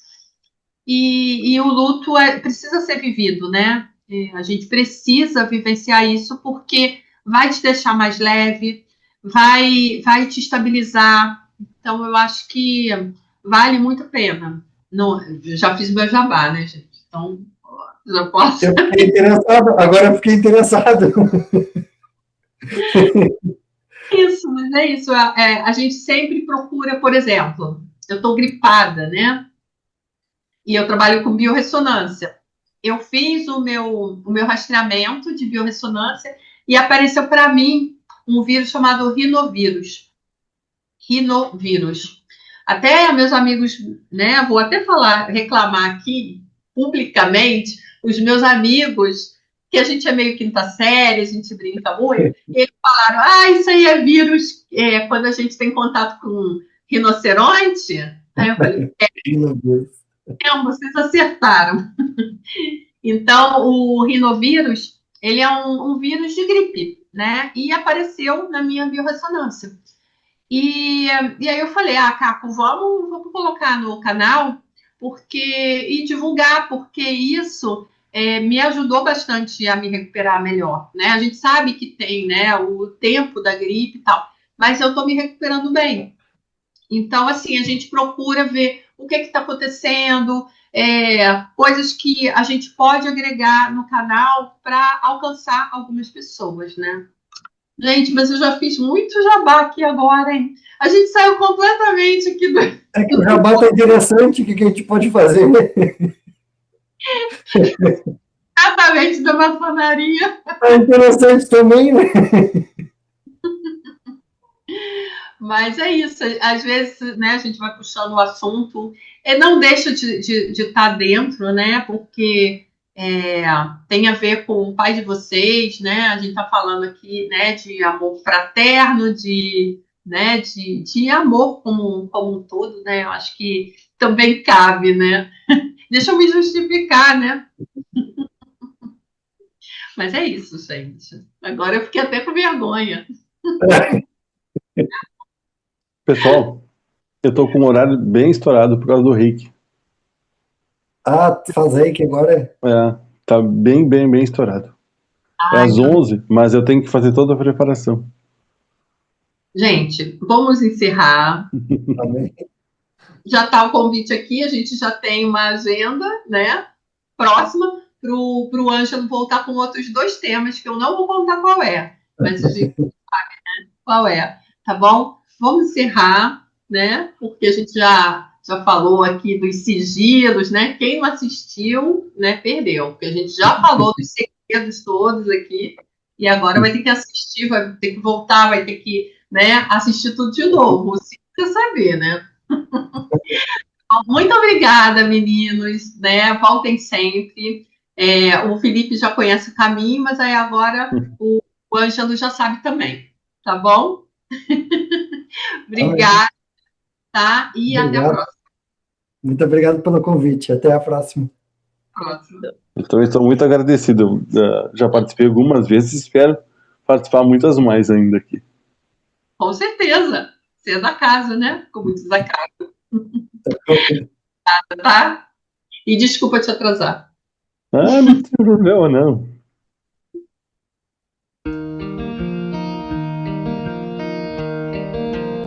E o luto precisa ser vivido, né? A gente precisa vivenciar isso porque vai te deixar mais leve, vai te estabilizar. Então, eu acho que vale muito a pena. Eu já fiz meu jabá, né, gente? Então, já posso. Eu fiquei interessado, agora eu fiquei interessado. Isso, mas é isso. A gente sempre procura, por exemplo, eu estou gripada, né? E eu trabalho com biorressonância. Eu fiz o meu rastreamento de biorressonância e apareceu para mim um vírus chamado rinovírus. Rinovírus. Até meus amigos, né? Vou até reclamar aqui publicamente, os meus amigos, que a gente é meio quinta série, a gente brinca muito, e eles falaram: ah, isso aí é vírus quando a gente tem contato com rinoceronte. Aí eu falei: Meu Deus. não, vocês acertaram. Então, o rinovírus, ele é um vírus de gripe, né? E apareceu na minha biorressonância. E aí eu falei, Caco, vamos colocar no canal e divulgar, porque isso me ajudou bastante a me recuperar melhor, né? A gente sabe que tem, né, o tempo da gripe e tal, mas eu estou me recuperando bem. Então, assim, a gente procura ver o que está acontecendo, coisas que a gente pode agregar no canal para alcançar algumas pessoas, né? Gente, mas eu já fiz muito jabá aqui agora, hein? A gente saiu completamente aqui É que o jabá está interessante, o que a gente pode fazer? exatamente da maçonaria. Está interessante também, né? Mas é isso, às vezes, né, a gente vai puxando o assunto e não deixa de estar dentro, né? Porque tem a ver com o pai de vocês, né? A gente está falando aqui, né, de amor fraterno, né, de amor como um todo, né? Eu acho que também cabe, né? Deixa eu me justificar, né? Mas é isso, gente. Agora eu fiquei até com vergonha. Pessoal, eu tô com um horário bem estourado por causa do Rick. Faz aí que agora. Tá bem estourado. É Ai, às 11, mas eu tenho que fazer toda a preparação. gente, vamos encerrar. Tá bem? Já está o convite aqui, a gente já tem uma agenda, né, próxima para o Ângelo voltar com outros 2 temas, que eu não vou contar qual é, mas a gente sabe, né, qual é, tá bom? Vamos encerrar, né, porque a gente já falou aqui dos sigilos, né, quem não assistiu, né, perdeu, porque a gente já falou dos segredos todos aqui, e agora vai ter que assistir, vai ter que voltar, vai ter que, né, assistir tudo de novo, se você saber, né? Muito obrigada, meninos, né? Voltem sempre. O Felipe já conhece o caminho, mas aí agora o Ângelo já sabe também, tá bom? Tá bem. Obrigada, tá? E até a Obrigado. Muito obrigado pelo convite. Até a próxima. próxima. Então, estou muito agradecido. Já participei algumas vezes, espero participar muitas mais ainda aqui. Com certeza. Você é da casa, né? Ficou muito desacato, tá? E desculpa te atrasar. Não tem problema, não.